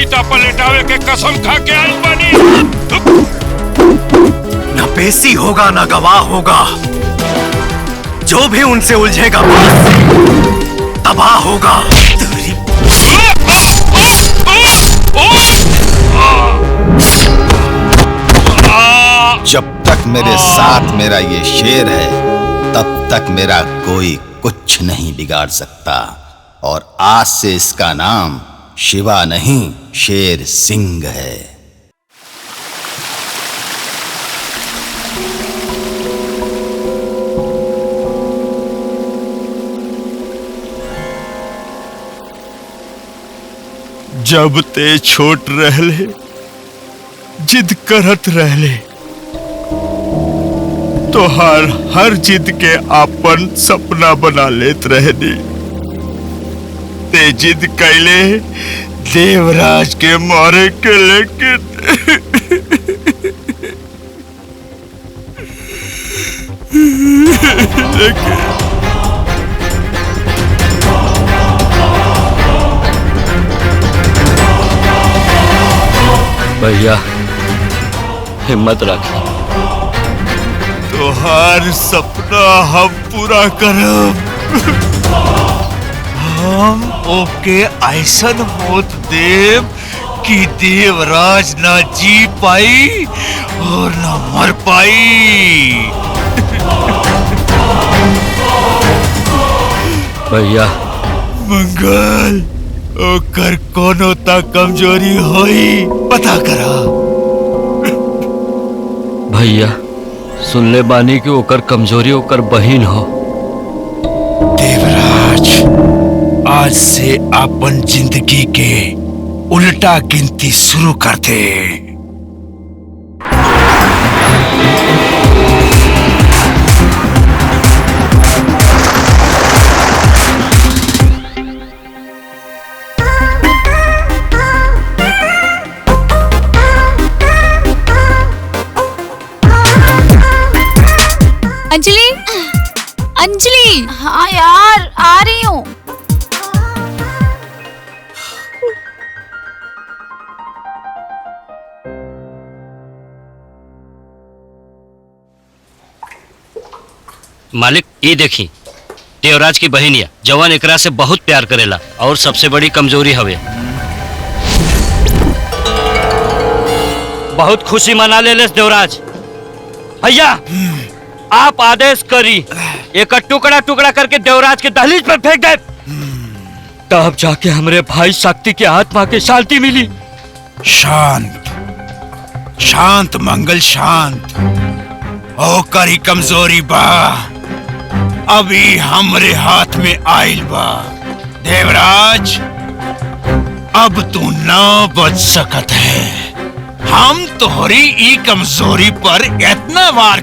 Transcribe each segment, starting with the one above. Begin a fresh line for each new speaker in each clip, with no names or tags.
चीता पर लेटावे के कसम खा के आइल बानी।
न पेशी होगा न गवाह होगा, जो भी उनसे उलझेगा तबाह होगा।
जब तक मेरे साथ मेरा ये शेर है तब तक मेरा कोई कुछ नहीं बिगाड़ सकता, और आज से इसका नाम शिवा नहीं शेर सिंह है।
जब ते छोट रहले जिद करत रहले, तो हर जिद के आपन सपना बना लेत रहनी। ते जिद कैले देवराज के मारे के लेकिन
भैया हिम्मत रखिए,
तोहार सपना हम पूरा करब। हम ओके ऐसन मौत देव कि देवराज ना जी पाई और ना मर पाई।
भैया
मंगल ओकर कोनो ता कमजोरी होई पता करा।
भैया सुनले बानी कि ओकर कमजोरी ओकर बहिन हो।
देवराज आज से अपन जिंदगी के उल्टा गिनती शुरू कर दे।
अंजलि, अंजलि। हाँ यार आ रही हूँ।
मालिक ये देखी देवराज की बहनिया जवान एकरा से बहुत प्यार करेला और सबसे बड़ी कमजोरी हवे। बहुत खुशी मना ले देवराज। भैया आप आदेश करी एक टुकड़ा टुकड़ा करके देवराज के दहलीज पर फेंक दे, तब जाके हमरे भाई शक्ति की आत्मा की शांति मिली।
शांत शांत मंगल शांत ओकर ही कमजोरी बा अभी हमरे हाथ में आइल बा। देवराज अब तू ना बच सकत है। हम तोहरी ई कमजोरी पर इतना वार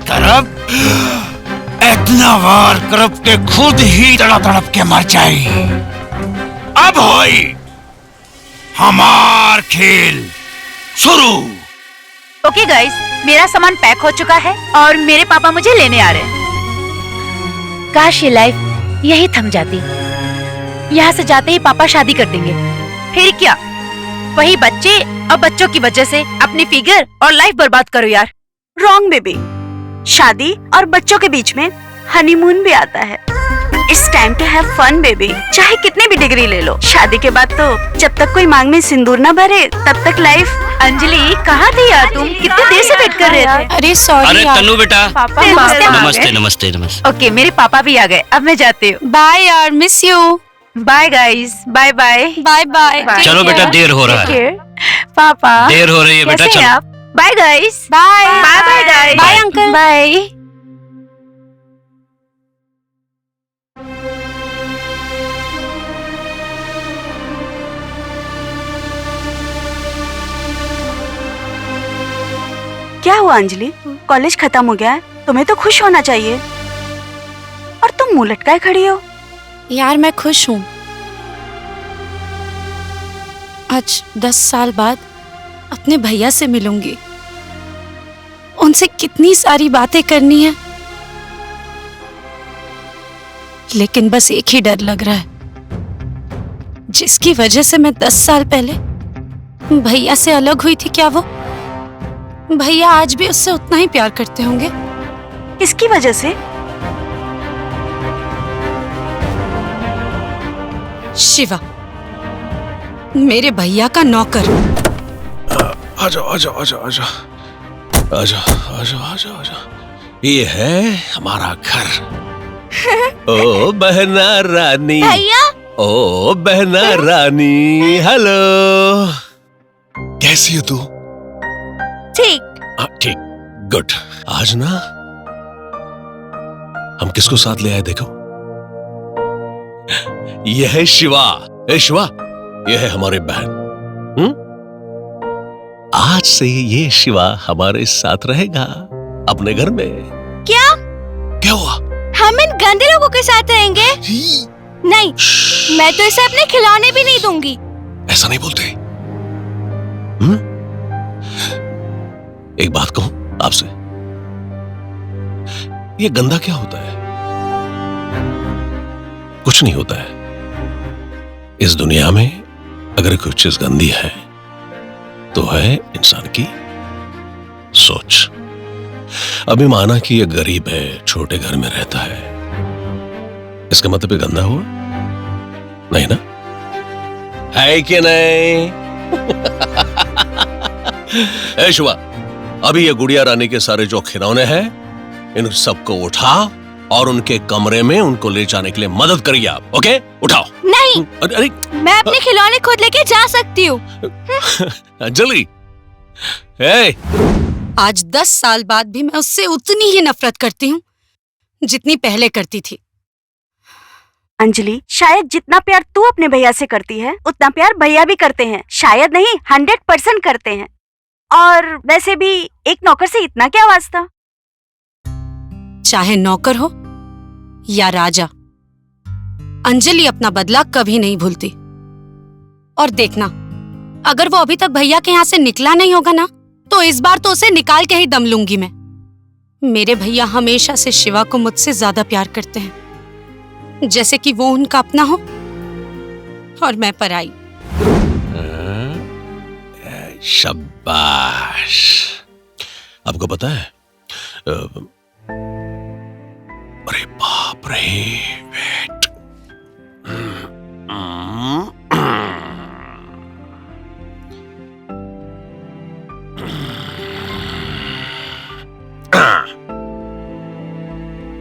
करब के खुद ही तड़प के मर जाई। अब होई हमार खेल शुरू।
ओके गाइस, मेरा सामान पैक हो चुका है और मेरे पापा मुझे लेने आ रहे हैं। काश ये लाइफ यही थम जाती। यहाँ से जाते ही पापा शादी कर देंगे, फिर क्या वही बच्चे और बच्चों की वजह से अपनी फिगर और लाइफ बर्बाद करो यार।
रॉन्ग बेबी, शादी और बच्चों के बीच में हनीमून भी आता है। It's time to have fun baby. चाहे कितने भी डिग्री ले लो, शादी के बाद तो जब तक कोई मांग में सिंदूर ना भरे तब तक लाइफ।
अंजलि कहाँ थी यार तुम? कितने देर से वेट कर रहे थे।
अरे सॉरी।
अरे तन्नू बेटा,
पापा
नमस्ते नमस्ते नमस्ते।
ओके मेरे पापा भी आ गए, अब मैं जाती हूँ।
बाय यार, miss you.
Bye guys, bye bye
bye bye.
चलो बेटा देर हो रहा है।
पापा
देर हो रही है बेटा,
कैसे हैं
चलो।
आप? Bye guys.
Bye
bye bye guys.
Bye uncle.
Bye.
क्या हुआ अंजलि? कॉलेज खत्म हो गया है, तुम्हें तो खुश होना चाहिए। और तुम मुंह लटकाए खड़ी हो।
यार मैं खुश हूँ। आज 10 साल बाद अपने भैया से मिलूंगी। उनसे कितनी सारी बातें करनी है, लेकिन बस एक ही डर लग रहा है, जिसकी वजह से मैं 10 साल पहले भैया से अलग हुई थी क्या वो? भैया आज भी उससे उतना ही प्यार करते होंगे।
किसकी वजह से?
शिवा, मेरे भैया का नौकर।
आजा आजा आजा आजा आजा आजा आजा आजा, ये है हमारा घर। ओ बहना रानी,
भैया
ओ बहना रानी, हेलो, कैसी हो तू?
ठीक।
ठीक, गुड। आज ना हम किसको साथ ले आए देखो, यह है शिवा। ए शिवा, यह है हमारी बहन। आज से ये शिवा हमारे साथ रहेगा अपने घर में।
क्या?
क्या हुआ?
हम इन गंदे लोगों के साथ रहेंगे? नहीं, मैं तो इसे अपने खिलौने भी नहीं दूंगी।
ऐसा नहीं बोलते। एक बात कहूं आपसे, ये गंदा क्या होता है? कुछ नहीं होता है। इस दुनिया में अगर कोई चीज गंदी है तो है इंसान की सोच। अभी माना कि ये गरीब है, छोटे घर में रहता है, इसका मतलब ये गंदा हुआ नहीं ना? है कि नहीं? ए शिवा, अभी ये गुड़िया रानी के सारे जो खिलौने हैं, इन सबको उठा और उनके कमरे में उनको ले जाने के लिए मदद करिए आप। ओके, उठाओ।
नहीं,
अरे
मैं अपने खिलौने खुद लेके जा सकती हूँ।
अंजलि, ए,
आज 10 साल बाद भी मैं उससे उतनी ही नफरत करती हूँ जितनी पहले करती थी।
अंजलि, शायद जितना प्यार तू अपने भैया से करती है उतना प्यार भैया भी करते हैं। शायद नहीं, 100% करते हैं। और वैसे भी एक नौकर से इतना क्या वास्ता?
चाहे नौकर हो या राजा, अंजलि अपना बदला कभी नहीं भूलती। और देखना, अगर वो अभी तक भैया के यहाँ से निकला नहीं होगा ना, तो इस बार तो उसे निकाल के ही दम लूंगी मैं। मेरे भैया हमेशा से शिवा को मुझसे ज्यादा प्यार करते हैं, जैसे कि वो उनका अपना हो और मैं पराई।
शाबाश। आपको पता है, अरे बाप रे, वेट,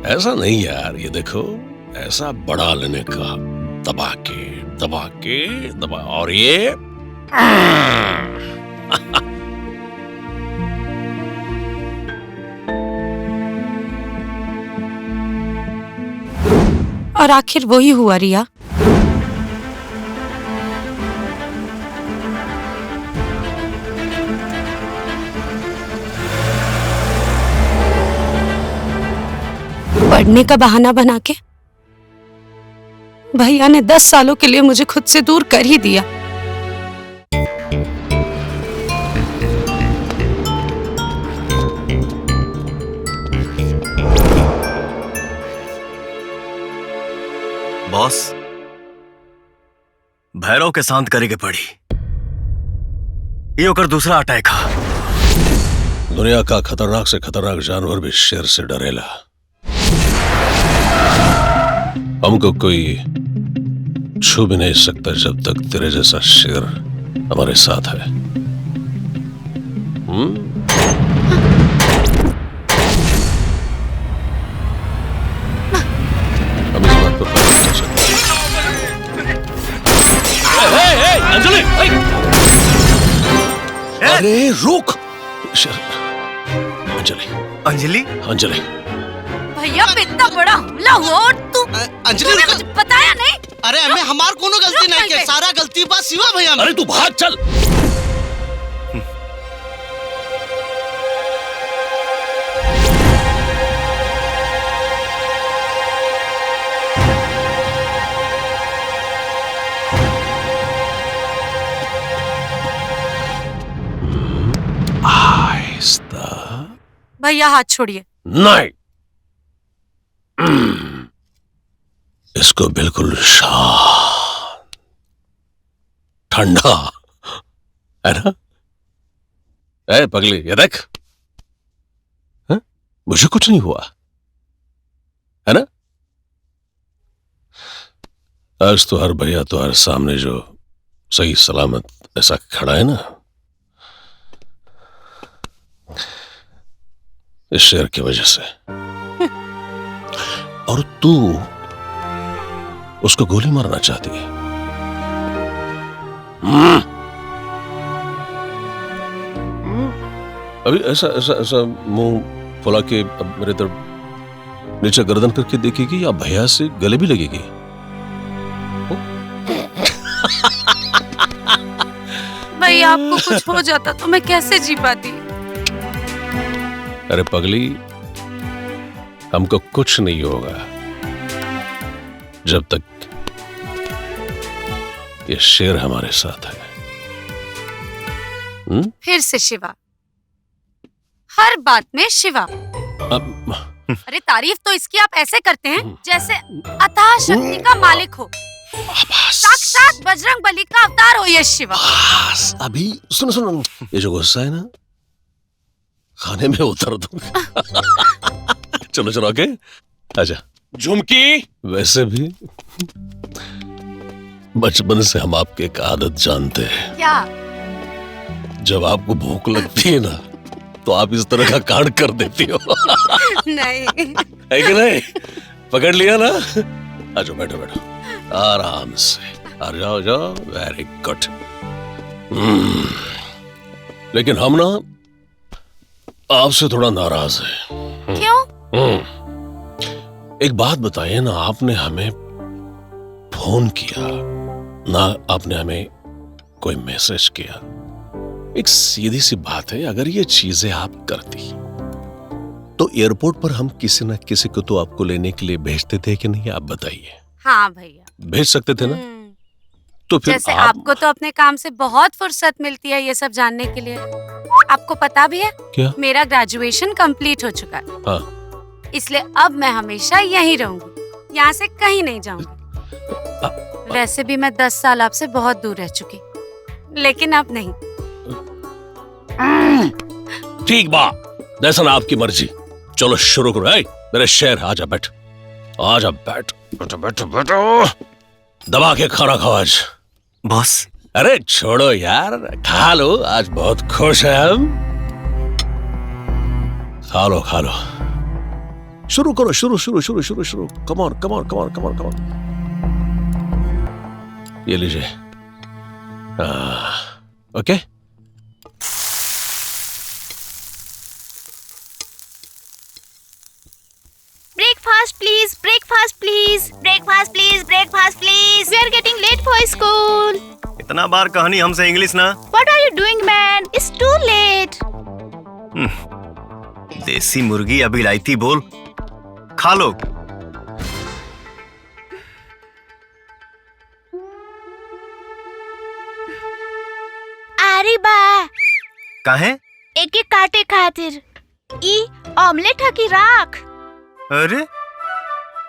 ऐसा नहीं यार, ये देखो, ऐसा बड़ा लेने का, दबा के और ये
और आखिर वही हुआ रिया। पढ़ने का बहाना बना के भैया ने 10 सालों के लिए मुझे खुद से दूर कर ही दिया।
बॉस, भैरव के शांत करे के पड़ी। ये होकर दूसरा अटैक हा।
दुनिया का खतरनाक से खतरनाक जानवर भी शेर से डरेला। हमको कोई छू भी नहीं सकता जब तक तेरे जैसा शेर हमारे साथ है। हम इस बात पर पता चल सकता है। अंजलि, अरे रुक। अंजलि,
अंजलि,
अंजलि,
भैया पे इतना बड़ा हमला हुआ और
अंजलि,
तूने मुझे बताया नहीं?
अरे हमें हमार कोनो गलती नहीं के, सारा गलती बा शिवा भैया में।
अरे तू भाग चल। आहिस्ता।
भैया हाथ छोड़िए।
नहीं, इसको बिल्कुल शांत, ठंडा, है ना? ए पगली, ये देख, हाँ? मुझे कुछ नहीं हुआ, है ना? आज तो हर भैया तो हर सामने जो सही सलामत ऐसा खड़ा है ना, इस शेर की वजह से। और तू उसको गोली मारना चाहती है। अभी ऐसा ऐसा ऐसा मुंह फुला के अब मेरे तरफ नीचे गर्दन करके देखेगी या भैया से गले भी लगेगी?
भैया आपको कुछ हो जाता तो मैं कैसे जी पाती?
अरे पगली, हमको कुछ नहीं होगा जब तक ये शेर हमारे साथ है।
फिर से शिवा, हर बात में शिवा। अरे तारीफ तो इसकी आप ऐसे करते हैं जैसे अथाह शक्ति का मालिक हो, साक्षात बजरंग बली का अवतार हो ये शिवा।
अभी सुनो सुनो, ये जो गुस्सा है ना, खाने में उतर दो। चलो चलो आगे आजा।
झुमकी,
वैसे भी बचपन से हम आपके एक आदत जानते हैं।
क्या?
जब आपको भूख लगती है ना तो आप इस तरह का कांड कर देती हो।
नहीं
है कि नहीं? पकड़ लिया ना? आ जाओ, बैठो बैठो आराम से, आ जाओ जाओ। Very good. लेकिन हम ना आपसे थोड़ा नाराज हैं।
क्यों?
एक बात बताइए ना, आपने हमें फोन किया ना, आपने हमें कोई मैसेज किया। एक सीधी सी बात है, अगर ये चीजें आप करती तो एयरपोर्ट पर हम किसी न किसी को तो आपको लेने के लिए भेजते थे कि नहीं? आप बताइए।
हाँ भैया,
भेज सकते थे ना? तो फिर
जैसे आपको तो अपने काम से बहुत फुर्सत मिलती है ये सब जानने के लिए। आपको पता भी है
क्या?
मेरा ग्रेजुएशन कंप्लीट हो चुका है।
हाँ।
इसलिए अब मैं हमेशा यहीं रहूंगी, यहाँ से कहीं नहीं जाऊंगी। वैसे भी मैं 10 साल आपसे बहुत दूर रह चुकी, लेकिन अब नहीं।
ठीक बात, दर्शन आपकी मर्जी। चलो शुरू करो। मेरे शेर, आजा बैठ, आजा बैठ, बैठो बैठो बैठो, दबा के खाना खाओ आज।
बॉस,
अरे छोड़ो यार, खा लो, आज बहुत खुश है हम। खा लो खा लो, शुरू करो, शुरू शुरू शुरू शुरू शुरू। Come on come on come on come on come on. ये लीजिए। Okay.
Breakfast please, breakfast please, breakfast please, breakfast please. We are getting late for school.
इतना बार कहानी हमसे इंग्लिश ना।
What are you doing, man? It's too late.
देसी मुर्गी अभी लाई थी, बोल खा लो।
अरे बा,
काहे?
एक एक काटे खातिर ई ऑमलेट हकी राख।
अरे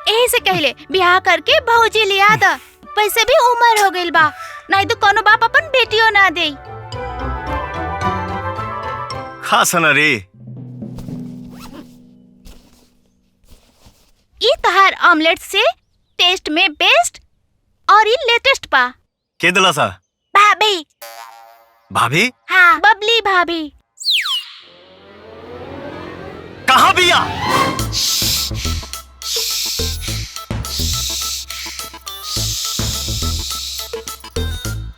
यही से कहले बियाह करके भौजी लिया दा। वैसे भी उम्र हो गइल बा, नहीं तो कोनो बाप अपन बेटियों ना दे।
खा सना रे।
ई तहार ऑमलेट से टेस्ट में बेस्ट और ई लेटेस्ट पा।
के दिला सा?
भाभी।
भाभी?
हाँ, बबली भाभी।
कहाँ बिया?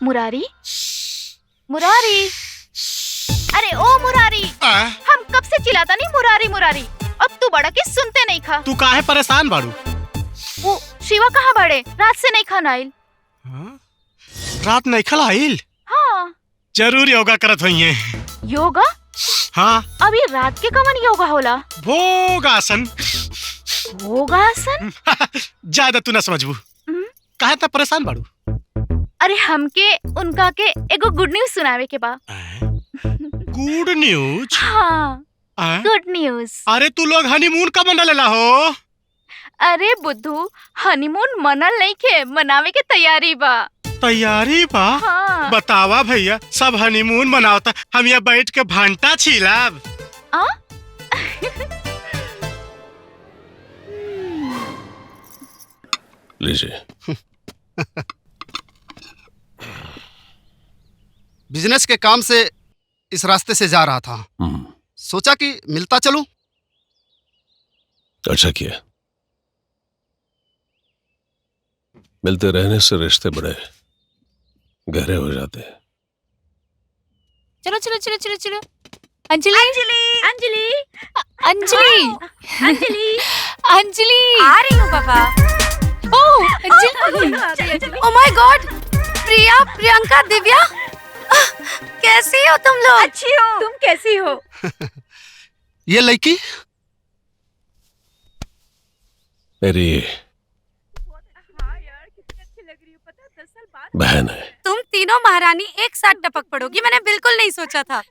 मुरारी, मुरारी, अरे ओ मुरारी, हम कब से चिल्लाता नहीं मुरारी मुरारी, अब तू बड़ा के सुनते नहीं खा।
तू काहे परेशान बाड़ू?
वो शिवा कहाँ बड़े? रात से नहीं खाना आइल।
रात नहीं खलाइल?
हाँ।
जरूर योगा करत होइए।
योगा?
हाँ।
अब ये रात के कवन योगा होला?
भोगासन।
भोगासन?
ज्यादा तू ना समझबू। काहे ता परेशान बाड़ू?
अरे हमके उनका के एगो गुड न्यूज सुनावे के बा।
Good news?
हाँ, गुड न्यूज।
अरे तू लोग हनीमून कब मना लेला हो?
अरे बुद्धू, हनीमून मनल नहीं के, मनावे के तैयारी बा।
तैयारी बा।
हाँ।
बतावा भैया, सब हनीमून मनावता, हम यहाँ बैठ के भंटा छीलाब।
लीजिए।
बिजनेस के काम से इस रास्ते से जा रहा था, सोचा कि मिलता चलूं।
अच्छा किया। मिलते रहने से रिश्ते बड़े गहरे हो जाते हैं।
चलो चलो चलो चलो चलो। अंजलि अंजलि अंजलि अंजलि अंजलि अंजलि आ रही हूँ पापा। ओह अंजलि, ओह माय गॉड, प्रिया, प्रियंका, दिव्या, कैसी हो तुम लोग?
अच्छी हो। तुम कैसी हो?
ये लड़की
मेरी बहन है।
तुम तीनों महारानी एक साथ टपक पड़ोगी, मैंने बिल्कुल नहीं सोचा था।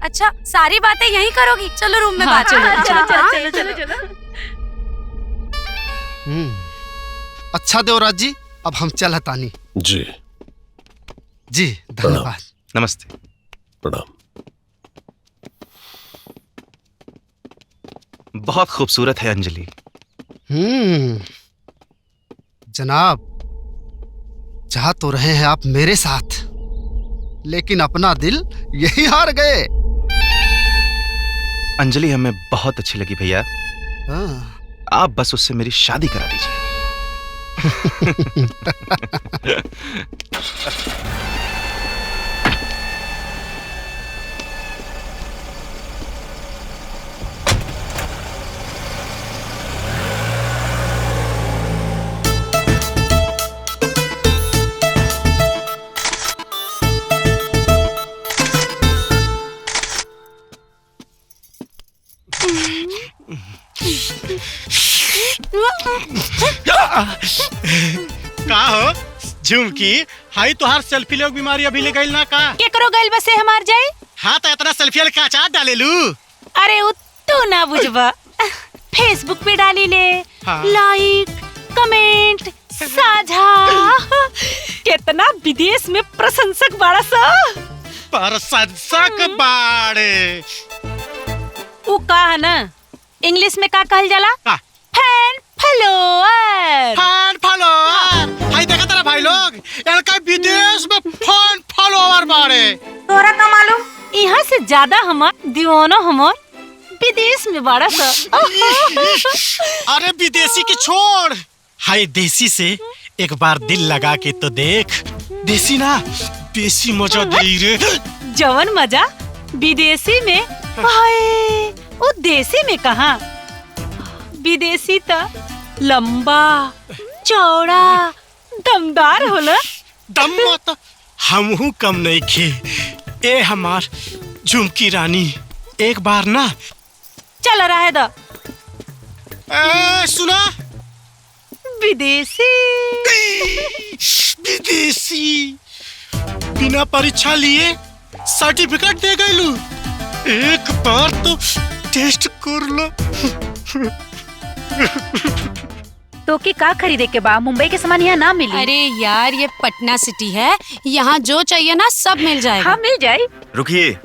अच्छा, सारी बातें यहीं करोगी? चलो रूम में बात
चलो चलो चलो चलो।
अच्छा देवराज जी, अब हम चलतानी।
जी
जी, धन्यवाद।
नमस्ते।
प्रणाम।
बहुत खूबसूरत है अंजलि।
जनाब, चाह तो रहे हैं आप मेरे साथ, लेकिन अपना दिल यही हार गए।
अंजलि हमें बहुत अच्छी लगी भैया। आप बस उससे मेरी शादी करा दीजिए।
का हो झुमकी, हाई तुहार सेल्फी लोग बीमारी अभी ले गई ना का?
केकरो गइल बसे हमार जाए?
हाँ तो इतना सेल्फी का चाट डाले लू।
अरे तू ना बुझबा, फेसबुक पे डाली ले।
हाँ।
लाइक, कमेंट, साझा, कितना विदेश में प्रशंसक बाड़ा सा।
प्रशंसक बाड़े
वो का है ना, इंग्लिश में का कहल जाला? Fan follower.
Fan follower. हाय देखा तेरा भाई लोग, इनका विदेश में फैन फॉलोअर बाड़े।
तोरा का मालूम, यहाँ से ज्यादा हमार दीवाना हमार विदेश में बाड़ा सा।
अरे विदेशी की छोड़, हाय देसी से एक बार दिल लगा के तो देख। देसी ना देसी मजा दे रे।
जवन मजा विदेशी में, हाय वो देसी में कहाँ? विदेशी तो लंबा, चौड़ा, दमदार होला।
दम मत हमहू कम नहीं खे। ए हमार झुमकी रानी, एक बार ना
चल रहा है दा।
सुना,
विदेशी
विदेशी बिना परीक्षा लिए सर्टिफिकेट दे गयलू। एक बार तो टेस्ट कर लो।
तो के का खरीदे के बा? मुंबई के सामान यहाँ ना मिली।
अरे यार, ये पटना सिटी है, यहाँ जो चाहिए ना सब मिल जाएगा।
हाँ मिल जाए।
रुकिए,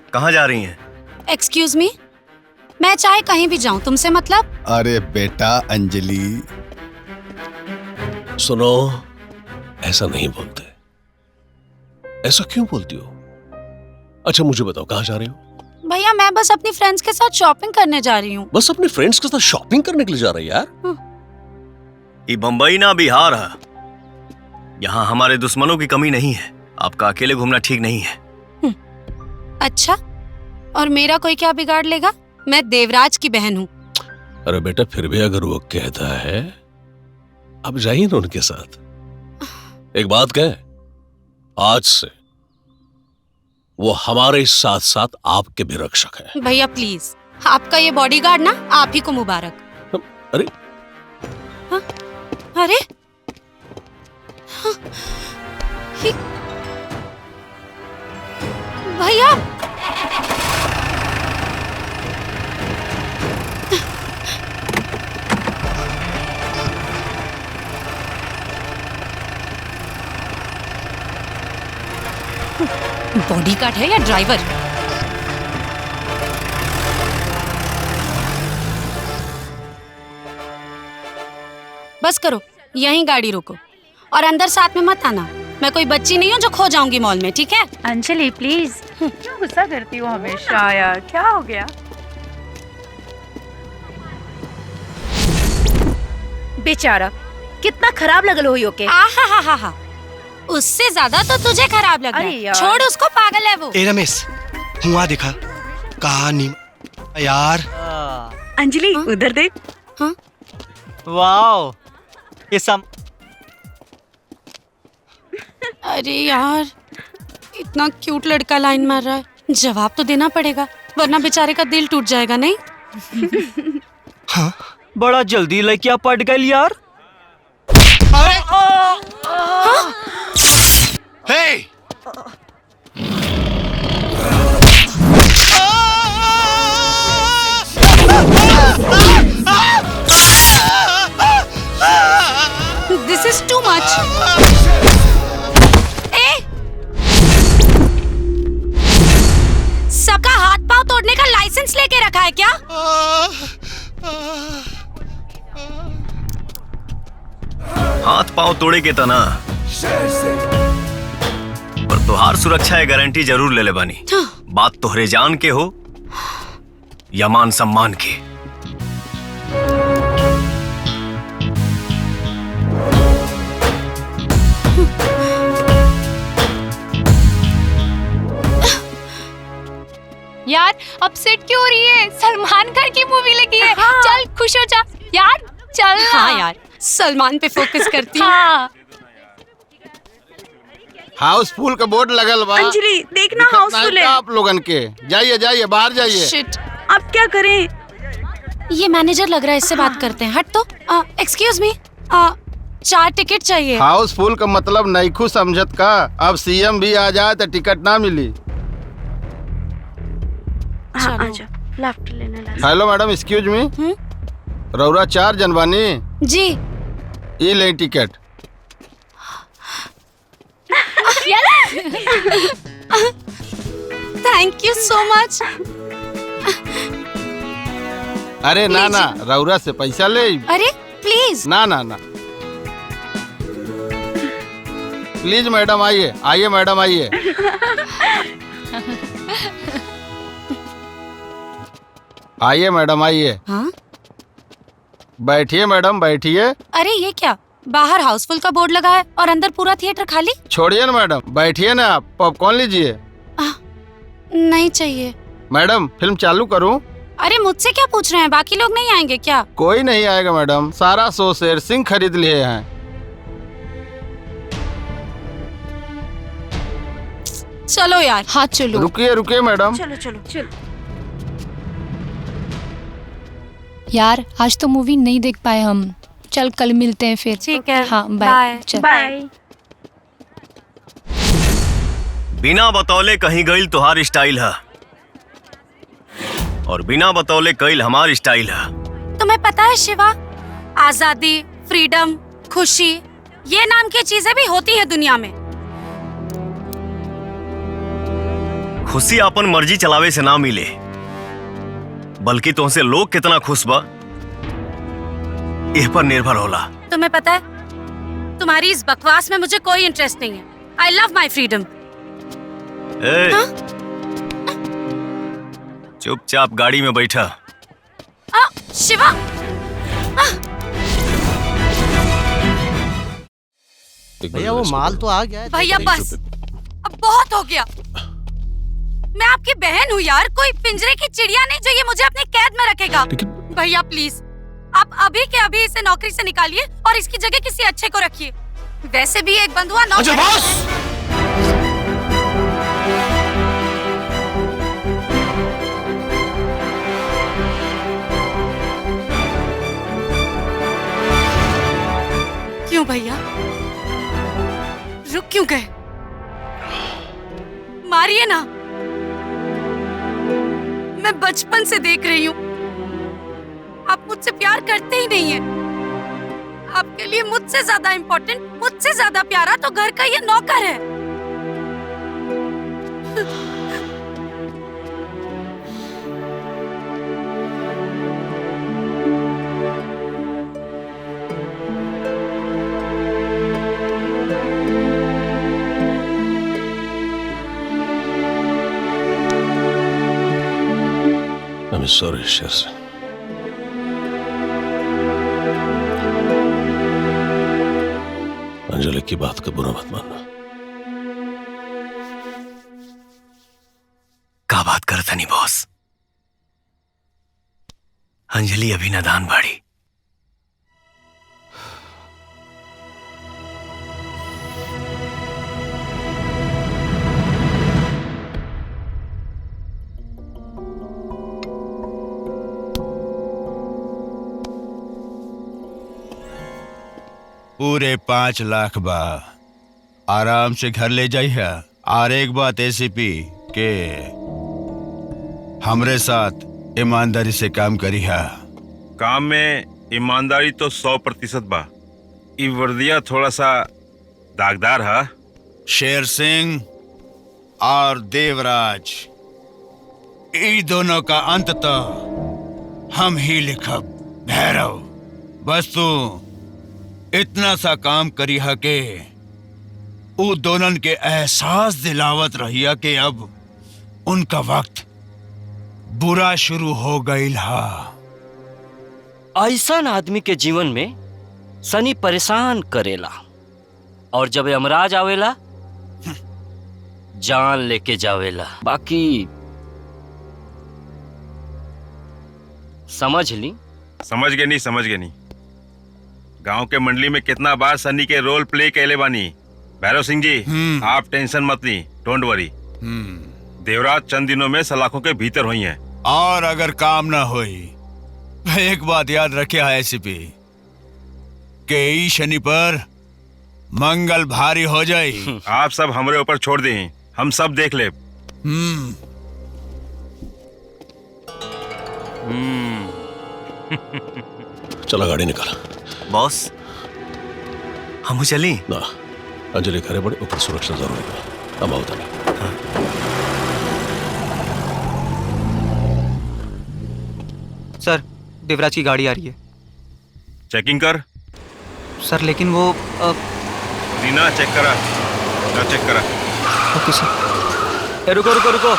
कहाँ जा रही हैं?
एक्सक्यूज मी, मैं चाहे कहीं भी जाऊं, तुमसे मतलब?
अरे बेटा अंजलि,
सुनो, ऐसा नहीं बोलते। ऐसा क्यों बोलती हो? अच्छा मुझे बताओ, कहाँ जा रही हो?
भैया मैं बस अपनी फ्रेंड्स के साथ शॉपिंग करने जा रही हूँ।
बस अपने फ्रेंड्स के साथ शॉपिंग करने के लिए जा रही है यार?
ये बम्बई ना बिहार है, यहाँ हमारे दुश्मनों की कमी नहीं है। आपका अकेले घूमना ठीक नहीं है।
अच्छा, और मेरा कोई क्या बिगाड़ लेगा? मैं देवराज की बहन हूँ।
अरे बेटा, फिर भी अगर वो कहता है, अब जाइए ना उनके साथ। एक बात कहें, आज से वो हमारे साथ साथ आपके भी रक्षक है।
भैया प्लीज, आपका ये बॉडीगार्ड ना आप ही को मुबारक।
अरे
हाँ? अरे हाँ? भैया बॉडीगार्ड है या ड्राइवर? बस करो, यहीं गाड़ी रोको और अंदर साथ में मत आना। मैं कोई बच्ची नहीं हूँ जो खो जाऊंगी मॉल में, ठीक है?
अंजलि प्लीज, क्यों गुस्सा करती हो हमेशा यार? क्या हो गया? बेचारा कितना खराब लगल हो के।
आहा, उससे ज्यादा तो तुझे खराब लग रहा है। छोड़ उसको, पागल है वो।
ए रमेश, हुआ दिखा कहानी यार।
अंजलि उधर देख।
हाँ?
वाओ, ये सम
अरे यार, इतना क्यूट लड़का लाइन मार रहा है, जवाब तो देना पड़ेगा वरना बेचारे का दिल टूट जाएगा। नहीं?
हाँ?
बड़ा जल्दी लड़कियां पट गई यार।
अरे हे!
This is too much. सबका हाथ पांव तोड़ने का लाइसेंस लेके रखा है क्या?
हाथ पांव तोड़े के तना, पर तोहार सुरक्षा है गारंटी जरूर ले ले बानी। बात तोहरे जान के हो या मान सम्मान के।
यार अपसेट क्यों हो रही है? सलमान खान की मूवी लगी है। हाँ। चल खुश हो जा यार, चल ना।
हाँ यार, सलमान पे फोकस करती है।
हाँ।
हाउसफुल का बोर्ड लगल बा।
अंजलि देखना, हाउसफुल है।
आप लोगन के जाइए जाइए, बाहर जाइए।
शिट,
अब क्या करें?
ये मैनेजर लग रहा है, इससे बात करते हैं। हट तो। एक्सक्यूज मी, 4 टिकट चाहिए।
हाउसफुल का मतलब नईखू समझत का। अब सीएम भी आ जाए तो टिकट ना मिली।
हाँ, आजा, लेफ्ट लेना।
हेलो मैडम, एक्सक्यूज मी, रौरा 4 जनवानी
जी।
ये ले ticket.
Thank you so much.
अरे ना ना, रौरा से पैसा ले।
अरे प्लीज।
ना ना ना, प्लीज मैडम आइए आइए, मैडम आइए। आइए मैडम आइए।
हाँ?
बैठिए मैडम बैठिए।
अरे ये क्या, बाहर हाउसफुल का बोर्ड लगा है और अंदर पूरा थिएटर खाली।
छोड़िए ना मैडम, बैठिए ना, आप पॉपकॉर्न लीजिए।
नहीं चाहिए।
मैडम फिल्म चालू करूं?
अरे मुझसे क्या पूछ रहे हैं, बाकी लोग नहीं आएंगे क्या?
कोई नहीं आएगा मैडम, सारा 100 शेर सिंह खरीद लिए हैं।
चलो यार। हाँ चलो।
रुकिए रुकिए मैडम।
चलो चलो चलो।
यार आज तो मूवी नहीं देख पाए हम, चल कल मिलते हैं फिर।
ठीक है।
हाँ बाय।
बाय।
बिना बतौले कहीं गईल तुहार स्टाइल है और बिना बतौले कईल हमार स्टाइल है।
तुम्हें पता है शिवा, आजादी, फ्रीडम, खुशी, ये नाम की चीजें भी होती है दुनिया में।
खुशी अपन मर्जी चलावे से ना मिले, बल्कि तुमसे लोग कितना खुश बा इस पर निर्भर होला।
तुम्हें पता है, तुम्हारी इस बकवास में मुझे कोई इंटरेस्ट नहीं है। I love my freedom.
चुपचाप गाड़ी में बैठा।
शिवा,
भैया वो माल तो आ गया है।
भैया बस, अब बहुत हो गया। मैं आपकी बहन हूँ यार, कोई पिंजरे की चिड़िया नहीं जो ये मुझे अपनी कैद में रखेगा। भैया प्लीज, आप अभी के अभी इसे नौकरी से निकालिए और इसकी जगह किसी अच्छे को रखिए। वैसे भी एक बंधुआ नौकर। क्यों भैया, रुक क्यों गए? मारिए ना। मैं बचपन से देख रही हूँ, आप मुझसे प्यार करते ही नहीं हैं। आपके लिए मुझसे ज्यादा इम्पोर्टेंट, मुझसे ज्यादा प्यारा तो घर का ये नौकर है।
सॉरी शेर सिंह। अंजलि की बात का बुरा मत मानना।
का बात करता नहीं बॉस। अंजलि अभी नादान बाड़ी।
पूरे 5 लाख बा, आराम से घर ले जाइए। और एक बात एसीपी के हमरे साथ ईमानदारी से काम करिए।
काम में ईमानदारी तो 100% बा। ई वर्दिया थोड़ा सा दागदार है।
शेर सिंह और देवराज, ई दोनों का अंत तो हम ही लिखब। भैरव, बस तू इतना सा काम करी है के उ दोनों के एहसास दिलावत रहिया कि अब उनका वक्त बुरा शुरू हो गई हा।
ऐसा आदमी के जीवन में सनी परेशान करेला और जब यमराज आवेला जान लेके जावेला। बाकी समझ ली।
समझ गए नहीं। गांव के मंडली में कितना बार सनी के रोल प्ले कैले बानी। भैरव सिंह जी, आप टेंशन मत ली, डोंट वरी। देवराज चंद दिनों में सलाखों के भीतर हुई हैं।
और अगर काम ना हुई, एक बात याद रखे है एसीपी के ई शनि पर मंगल भारी हो जाए।
आप सब हमरे ऊपर छोड़ दें, हम सब देख ले।
चला गाड़ी निकाला।
बॉस हम चली
ना, अंजलि घरे बड़े ऊपर सुरक्षा जरूरी है। हम आओ नहीं।
सर, देवराज की गाड़ी आ रही है।
चेकिंग कर।
सर लेकिन वो
रीना चेक करा। ना चेक करा।
Okay sir. रुको।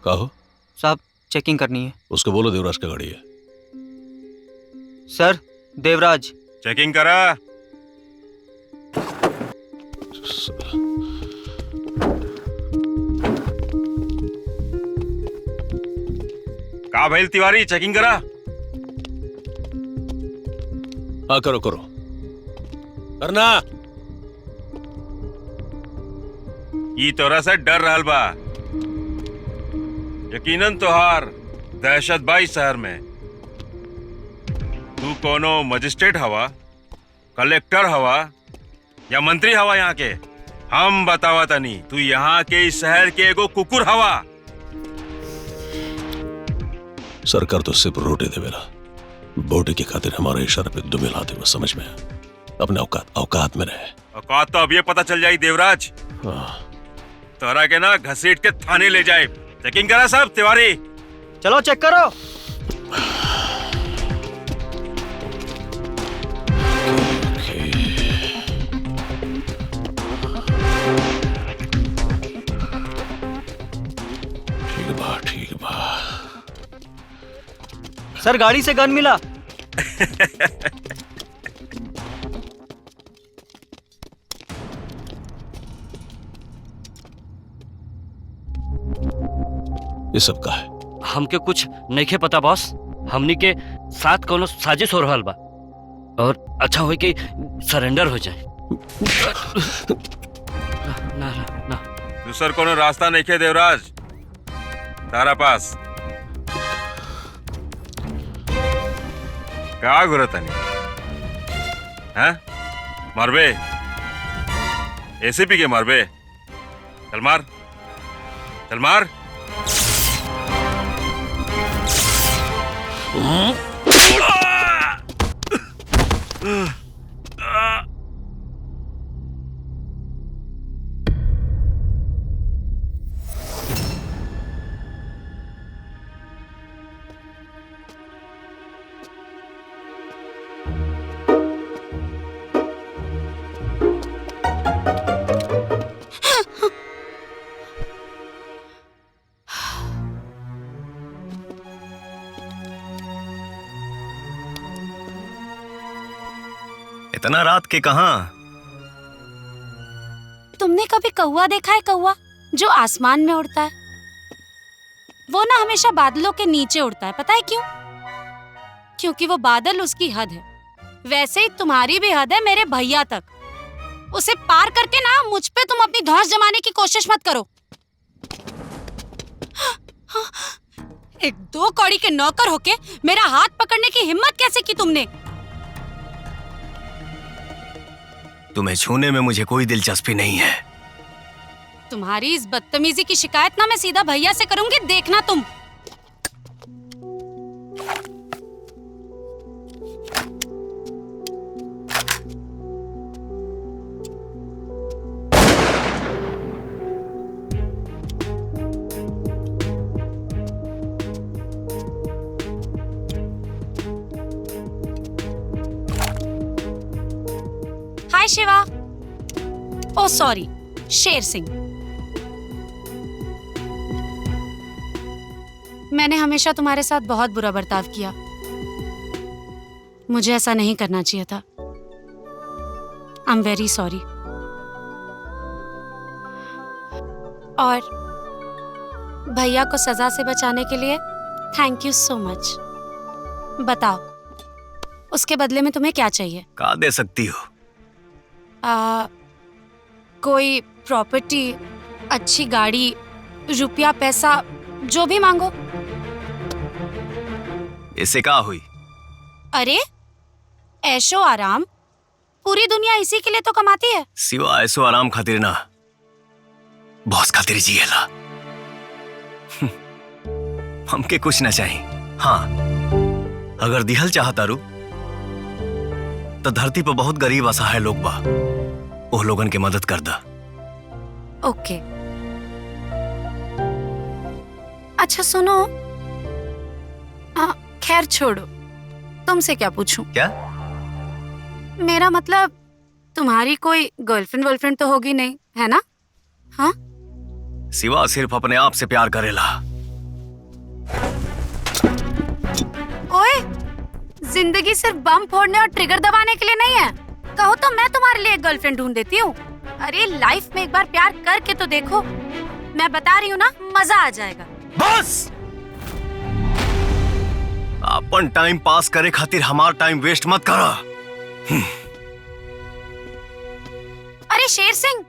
कहो
साहब, चेकिंग करनी है।
उसको बोलो देवराज का गाड़ी है।
सर, देवराज।
चेकिंग करा। का भैल तिवारी, चेकिंग करा।
हाँ करो करना।
ई तोरा से डर रहल बा। यकीनन तोहार दहशत बाई शहर में। तू कोनो मजिस्ट्रेट हवा, कलेक्टर हवा या मंत्री हवा यहाँ के? हम बतावा तनी, तू यहाँ के इस शहर के एगो कुकुर हवा।
सरकार तो सिर्फ रोटी देवेला, बोटी की खातिर हमारे इशारे पे दुमिल आते हुए समझ में। अपने औकात में रहे।
औकात तो अब ये पता चल जाई देवराज। तोरा के ना घसीट के थाने ले जाए। चेकिंग करा सब तिवारी।
चलो चेक करो।
ठीक बा।
सर, गाड़ी से गन मिला।
ये सब का है?
हमके कुछ नहीं पता बॉस। हमनी के साथ कोनो साजिश हो रहल बा और अच्छा हो कि सरेंडर हो जाए। ना
दूसर कोनो रास्ता नहीं के देवराज तारा पास। का गुरत है? मारबे? एसीपी के मारबे? चल मार।
इतना रात के कहाँ?
तुमने कभी कौवा देखा है? कौवा जो आसमान में उड़ता है, वो ना हमेशा बादलों के नीचे उड़ता है। पता है क्यों? क्योंकि वो बादल उसकी हद है। वैसे ही तुम्हारी भी हद है मेरे भैया तक। उसे पार करके ना मुझ पे तुम अपनी धौंस जमाने की कोशिश मत करो। एक दो कौड़ी के नौकर होके मेरा हाथ पकड़ने की हिम्मत कैसे की तुमने?
तुम्हें छूने में मुझे कोई दिलचस्पी नहीं है।
तुम्हारी इस बदतमीजी की शिकायत ना मैं सीधा भैया से करूंगी, देखना तुम। हाय शिवा। ओ सॉरी, शेर सिंह। मैंने हमेशा तुम्हारे साथ बहुत बुरा बर्ताव किया। मुझे ऐसा नहीं करना चाहिए था। I am very sorry. और भैया को सजा से बचाने के लिए थैंक यू सो मच। बताओ, उसके बदले में तुम्हें क्या चाहिए?
क्या दे सकती हो?
कोई प्रॉपर्टी, अच्छी गाड़ी, रुपया, पैसा, जो भी मांगो।
इससे क्या हुई?
अरे ऐशो आराम, पूरी दुनिया इसी के लिए तो कमाती है।
सिवा ऐसो आराम खातिर ना, बॉस खातिर जिएला। हमके कुछ ना चाहिए। हाँ, अगर दिहल चाहता रू तो धरती पर बहुत गरीब असहाय लोग बा, वो लोगन के मदद कर दा।
ओके। अच्छा सुनो, खैर छोड़ो, तुमसे क्या पूछूं?
क्या?
मेरा मतलब तुम्हारी कोई गर्लफ्रेंड वर्लफ्रेंड तो होगी नहीं, है ना? हाँ?
सिवा सिर्फ अपने आप से प्यार करेला।
ओए, जिंदगी सिर्फ बम फोड़ने और ट्रिगर दबाने के लिए नहीं है। कहो तो मैं तुम्हारे लिए एक गर्लफ्रेंड ढूंढ देती हूँ। अरे लाइफ में एक बार प्यार करके तो देखो, मैं बता रही हूँ ना, मजा आ जाएगा।
बस अपन टाइम पास करे खातिर हमार टाइम वेस्ट मत करा।
अरे शेर सिंह,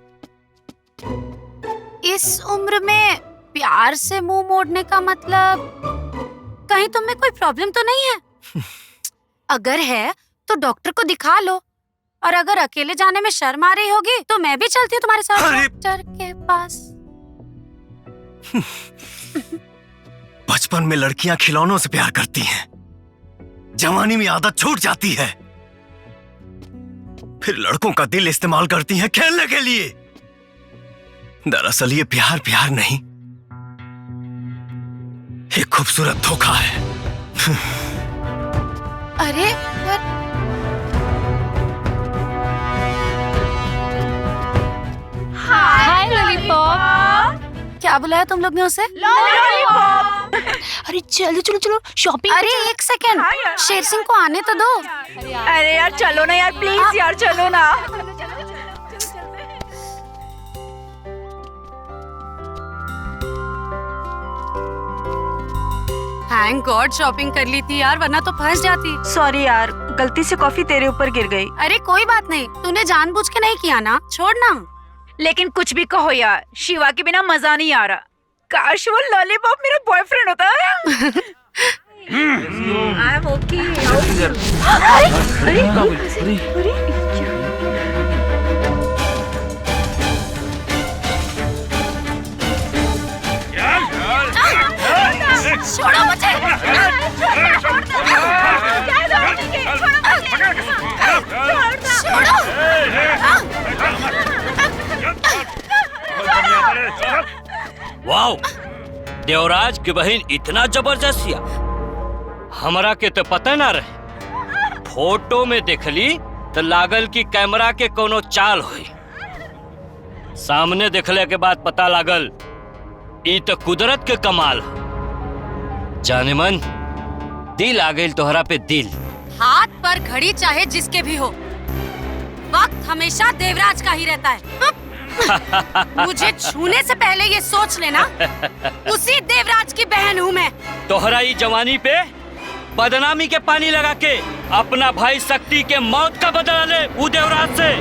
इस उम्र में प्यार से मुंह मोड़ने का मतलब, कहीं तुम में कोई प्रॉब्लम तो नहीं है? अगर है तो डॉक्टर को दिखा लो, और अगर अकेले जाने में शर्म आ रही होगी तो मैं भी चलती हूँ तुम्हारे साथ डॉक्टर के पास।
बचपन में लड़कियां खिलौनों से प्यार करती हैं, जवानी में आदत छूट जाती है, फिर लड़कों का दिल इस्तेमाल करती हैं खेलने के लिए। दरअसल ये प्यार प्यार नहीं, एक खूबसूरत धोखा है।
अरे पर... हाय लॉलीपॉप। क्या बुलाया तुम लोग ने उसे?
लॉलीपॉप।
अरे चलो चलो चलो शॉपिंग। अरे एक सेकेंड, शेर सिंह को आने तो दो।
अरे यार चलो ना यार, प्लीज यार चलो ना।
थैंक गॉड शॉपिंग कर ली थी यार, वरना तो फंस जाती।
सॉरी यार, गलती से कॉफी तेरे ऊपर गिर गई।
अरे कोई बात नहीं, तूने जानबूझ के नहीं किया ना, छोड़ना।
लेकिन कुछ भी कहो यार, शिवा के बिना मजा नहीं आ रहा। काश वो लॉलीपॉप मेरा बॉयफ्रेंड होता है। I am okay.
छोड़ो मुझे।
वाओ, देवराज की बहन इतना जबरदस्त, हमरा के तो पता ना रहे। फोटो में देखली तो लागल की कैमरा के कोनो चाल हुई, सामने देखले के बाद पता लागल ई तो कुदरत के कमाल। जाने मन, दिल आ गई तोहरा पे दिल।
हाथ पर घड़ी चाहे जिसके भी हो, वक्त हमेशा देवराज का ही रहता है। मुझे छूने से पहले ये सोच लेना, उसी देवराज की बहन हूँ मैं।
तोहरा ही जवानी पे बदनामी के पानी लगा के अपना भाई शक्ति के मौत का बदला ले वो देवराज से।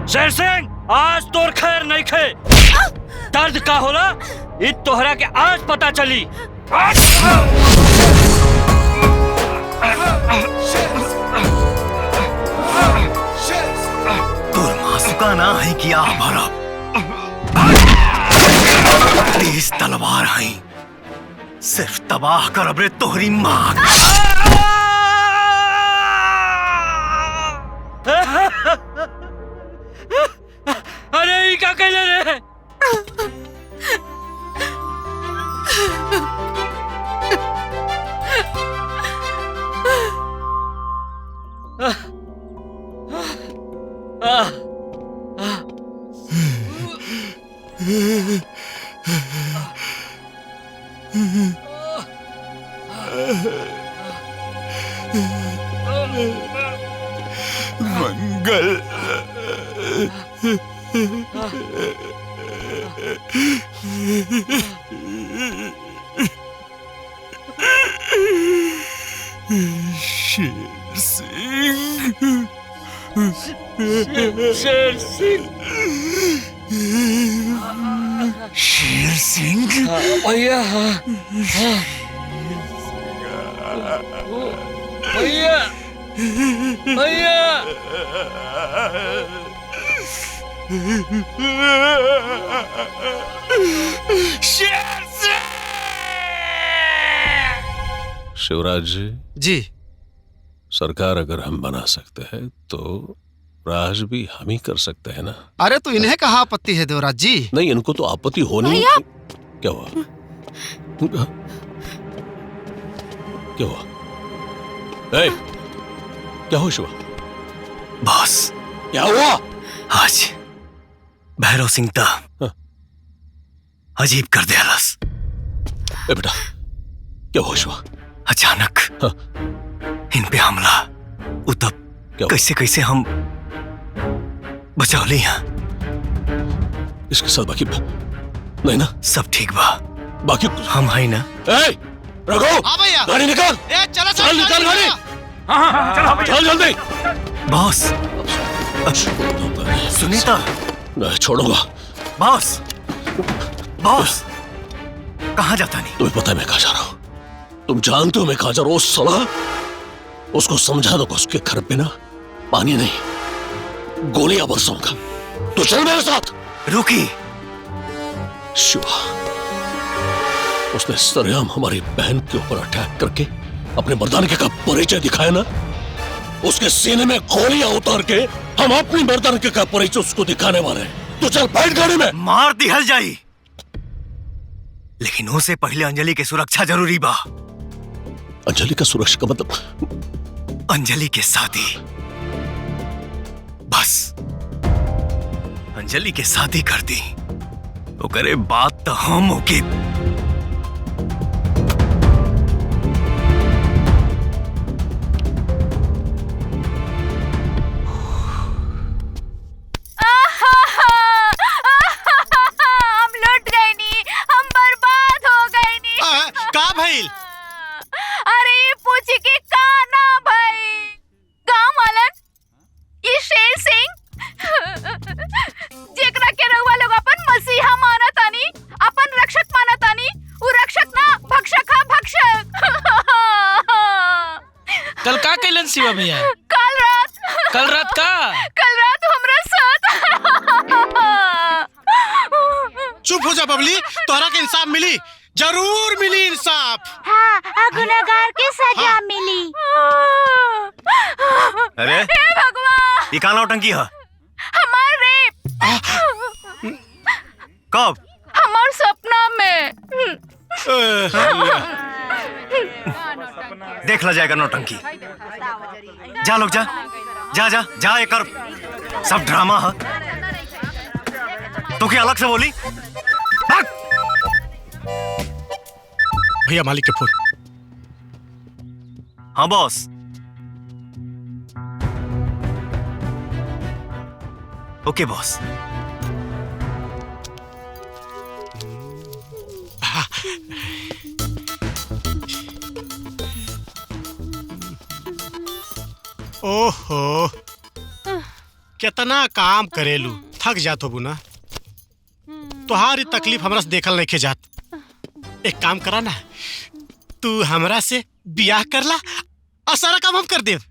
शेर सिंह, आज तोर खैर नहीं खे। दर्द का होला इ तोहरा के आज पता चली।
तोर मासुका ना है किया हमारा तेज तलवार है, सिर्फ तबाह कर अबरे तोहरी माँ।
अरे ये क्या कहले रे?
मंगल शेर सिंह,
शेर सिंह,
शेर सिंह
भैया, भैया, भैया,
शेर सिंह।
शिवराज
जी
सरकार अगर हम बना सकते हैं तो राज भी हम ही कर सकते हैं ना।
अरे तो इन्हें कहाँ आपत्ति है देवराज जी?
नहीं, इनको तो आपत्ति होनी। क्या हुआ? क्या हुआ? ए, क्या हुआ शिवा?
बॉस
क्या हुआ?
आज भैरव सिंह ता अजीब कर दिया लस।
ए बेटा, क्या हुआ शिवा?
अचानक इन पे हमला, तब कैसे कैसे हम बचाव ली हैं।
इसके साथ बाकी नहीं ना?
सब ठीक बा,
बाकी
हम है ना।
रघु,
हाँ भैया,
गाड़ी निकाल।
चलो
चल निकाल गाड़ी। हाँ, चल जल्दी।
बॉस सुनीता,
नहीं छोड़ूंगा।
बॉस, बॉस कहाँ जाता नहीं?
तुम्हें पता है मैं कहाँ जा रहा हूँ? तुम जानते हो मैं कहाँ जा रहा हूँ? साला उसको समझा दो कि उसके घर पे ना पानी नहीं, गोलियां बरसाऊंगा। तो चल मेरे साथ।
रुकी।
शिवा, उसने सरेआम हमारी बहन के ऊपर अटैक करके अपने मर्दानगी का परिचय दिखाया ना। उसके सीने में गोलियां उतार के हम अपनी मर्दानगी का परिचय उसको दिखाने वाले हैं। तो चल बैठ गाड़ी में।
मार दिहल जाई, लेकिन उससे पहले अंजलि की सुरक्षा जरूरी बा।
अंजलि का सुरक्षा का मतलब?
अंजलि के शादी। बस अंजलि के शादी कर दी तो करे बात तो हम होके।
शिवा भैया?
कल रात हमरा साथ।
चुप हो जा बबली, तोहरा के इंसाफ मिली, जरूर मिली इंसाफ।
हाँ, गुनहगार की सजा मिली।
अरे
हे भगवान,
ये काला नौटंकी है?
हमार रेप
कब?
हमार सपना में।
देख ला जाएगा नौटंकी। जा लोग, जा जा जा जा, एक सब ड्रामा है। तो क्या अलग से बोली?
भैया मालिक के फोन।
हाँ बॉस। Okay boss.
ओहो, कितना काम करेलू, थक जात हो ना। तुहारी तकलीफ हमरा से देखल नहीं के जात। एक काम करा ना, तू हमरा से बियाह करला और सारा काम हम कर देव।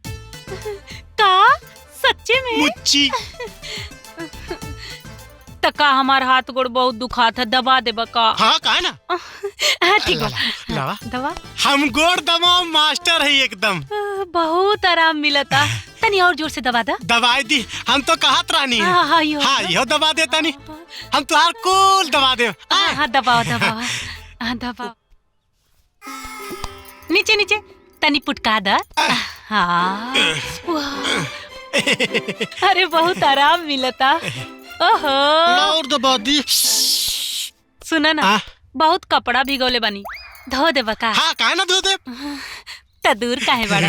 का सच्चे में?
मुच्ची
तका हमार हाथ गोड़ बहुत दुखात है, दबा दे बका।
हाँ का है ना।
हाँ ठीक बा।
लावा
दवा।
हम गोड़ दमा मास्टर है एकदम।
बहुत आराम मिलता, तनी और जोर से दबा दा।
दवाई दी, हम तो कहत रानी है।
हाँ यो।
हाँ यो दबा देता नहीं, हम तुहार कुल दबा दे।
हाँ दबाओ दबाओ, हाँ दबाओ। नीचे नीचे तनी पुटका दा। हाँ अरे बहुत आराम मिलता। ओहो,
और दबा दी।
सुना ना, बहुत कपड़ा भिगोले बनी, धो दे बका।
हाँ काहे ना धो दे।
त दूर काहे बड़ा,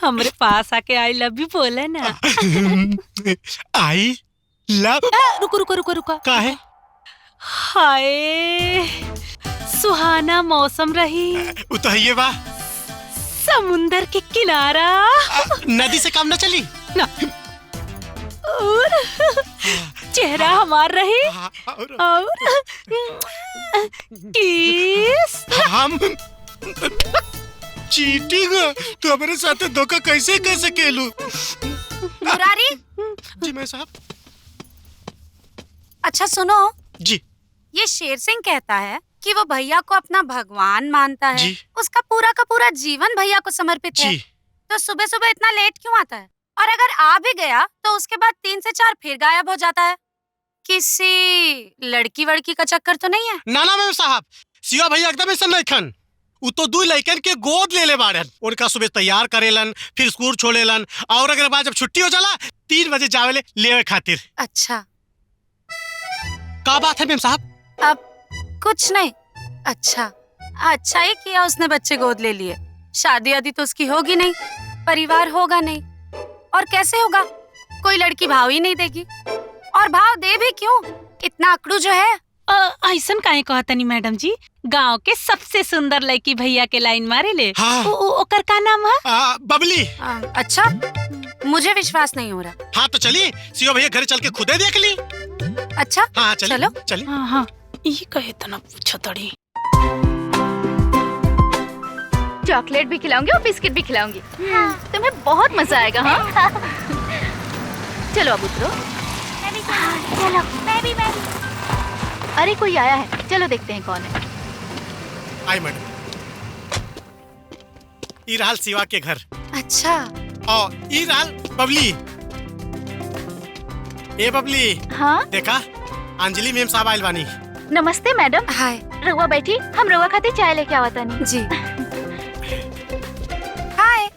हमरे पास आके आई लव यू बोले ना।
I love.
रुको रुको रुको रुको।
काहे?
हाय सुहाना मौसम रही,
वो तो है ये बा।
समुंदर के किनारा,
नदी से काम न चली
ना। और चेहरा हमार रही, और किस।
हम चीटिंग, तू हमारे साथ धोखा कैसे कर सकेलू?
मुरारी
जी मैं साहब।
अच्छा सुनो
जी,
ये शेर सिंह कहता है कि वो भैया को अपना भगवान मानता है।
जी।
उसका पूरा का पूरा जीवन भैया को समर्पित है।
जी।
तो सुबह सुबह इतना लेट क्यों आता है? और अगर आ भी गया तो उसके बाद 3 से 4 फिर गायब हो जाता है। किसी लड़की वड़की का चक्कर तो नहीं है?
ना ना मैम साहब, सिवा भैया एकदम ऐसा नहीं खन। वो तो 2 लड़कन के गोद ले बाड़न, उनका सुबह तैयार करेलन, फिर स्कूल छोड़ेलन, और अगर बाद जब छुट्टी हो जाला 3 बजे जावेले लेवे खातिर।
अच्छा,
का बात है मैम साहब?
अब कुछ नहीं। अच्छा ही किया उसने बच्चे गोद ले लिए। शादी आदि तो उसकी होगी नहीं, परिवार होगा नहीं, और कैसे होगा? कोई लड़की भाव ही नहीं देगी, और भाव दे भी क्यों? इतना अकड़ू जो है।
ऐसन काहे कहतनी मैडम जी, गांव के सबसे सुंदर लड़की भैया के लाइन मारे ले।
हाँ।
ओकर का नाम है?
बबली।
अच्छा, मुझे विश्वास नहीं हो रहा।
हाँ तो चलिए, सिवा भैया घर चल के खुदे देख ली।
अच्छा
हाँ
चलो
चलिए।
हाँ ये कहे तो ना पूछो तड़ी।
चॉकलेट भी खिलाऊंगी और बिस्किट भी खिलाऊंगी। तुम्हें बहुत मजा आएगा। हाँ चलो अब उतरो।
चलो, मैं भी।
अरे कोई आया है, चलो देखते हैं कौन है।
आई मैडम, ई रहल सिवा के घर।
अच्छा,
और ई रहल बबली। ए बबली।
हाँ
देखा, अंजलि मैम साहब आइल बानी।
नमस्ते मैडम।
हाय।
रउआ बैठी, हम रउआ खातिर चाय लेके आवत नहीं।
जी। हाय।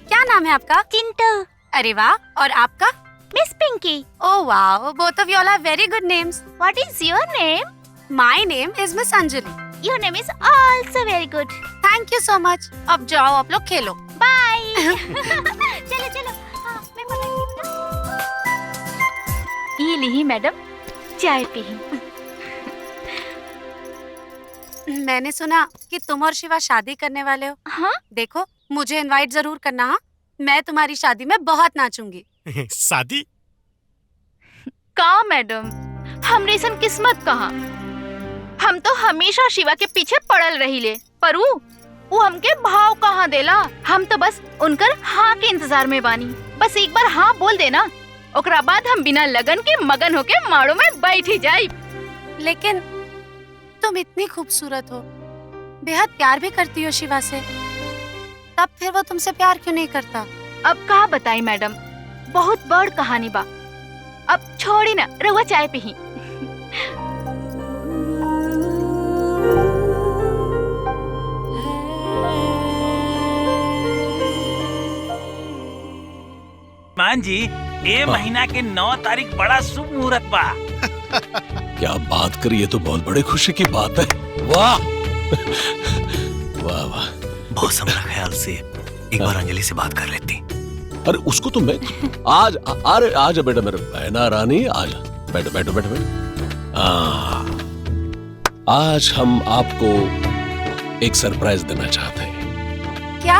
क्या नाम है आपका?
चिंटू।
अरे वाह, और आपका?
Miss Pinky.
Oh wow, both of you all have very good names.
What is your name?
My name is Miss Anjali.
Your name is also very good.
Thank you so much. अब जाओ आप लोग खेलो।
Bye. चलो चलो। हाँ, मैं पकड़ती हूँ। ये लीही मैडम, चाय पी।
मैंने सुना कि तुम और शिवा शादी करने वाले हो।
हाँ?
देखो, मुझे इनवाइट जरूर करना। हाँ, मैं तुम्हारी शादी में बहुत नाचूंगी।
शादी?
का मैडम, हमरे सन किस्मत कहाँ। हम तो हमेशा शिवा के पीछे पड़ल रही ले, पर वो हमके भाव कहाँ देला। हम तो बस उनकर हाँ के इंतजार में बानी। बस एक बार हाँ बोल देना, ओकरा बाद हम बिना लगन के मगन होके माड़ो में बैठ ही जाई।
लेकिन तुम इतनी खूबसूरत हो, बेहद प्यार भी करती हो शिवा से, तब फिर वो तुमसे प्यार क्यों नहीं करता?
अब कहा बताई मैडम, बहुत बड़ कहानी बा। अब छोड़ी ना, रहुआ चाय पी।
मान जी, ये महीना के 9 तारीख बड़ा शुभ मुहूर्त बा।
क्या बात करिए, तो बहुत बड़े खुशी की बात है। वाह वाह वाह।
बॉस हमारा ख्याल से एक बार अंजलि से बात कर लेती।
अरे उसको तो मैं आज अरे आज बेटा मेरे बहना रानी, आज बैठो बैठो बैठो बैठो। आज हम आपको एक सरप्राइज देना चाहते हैं।
क्या?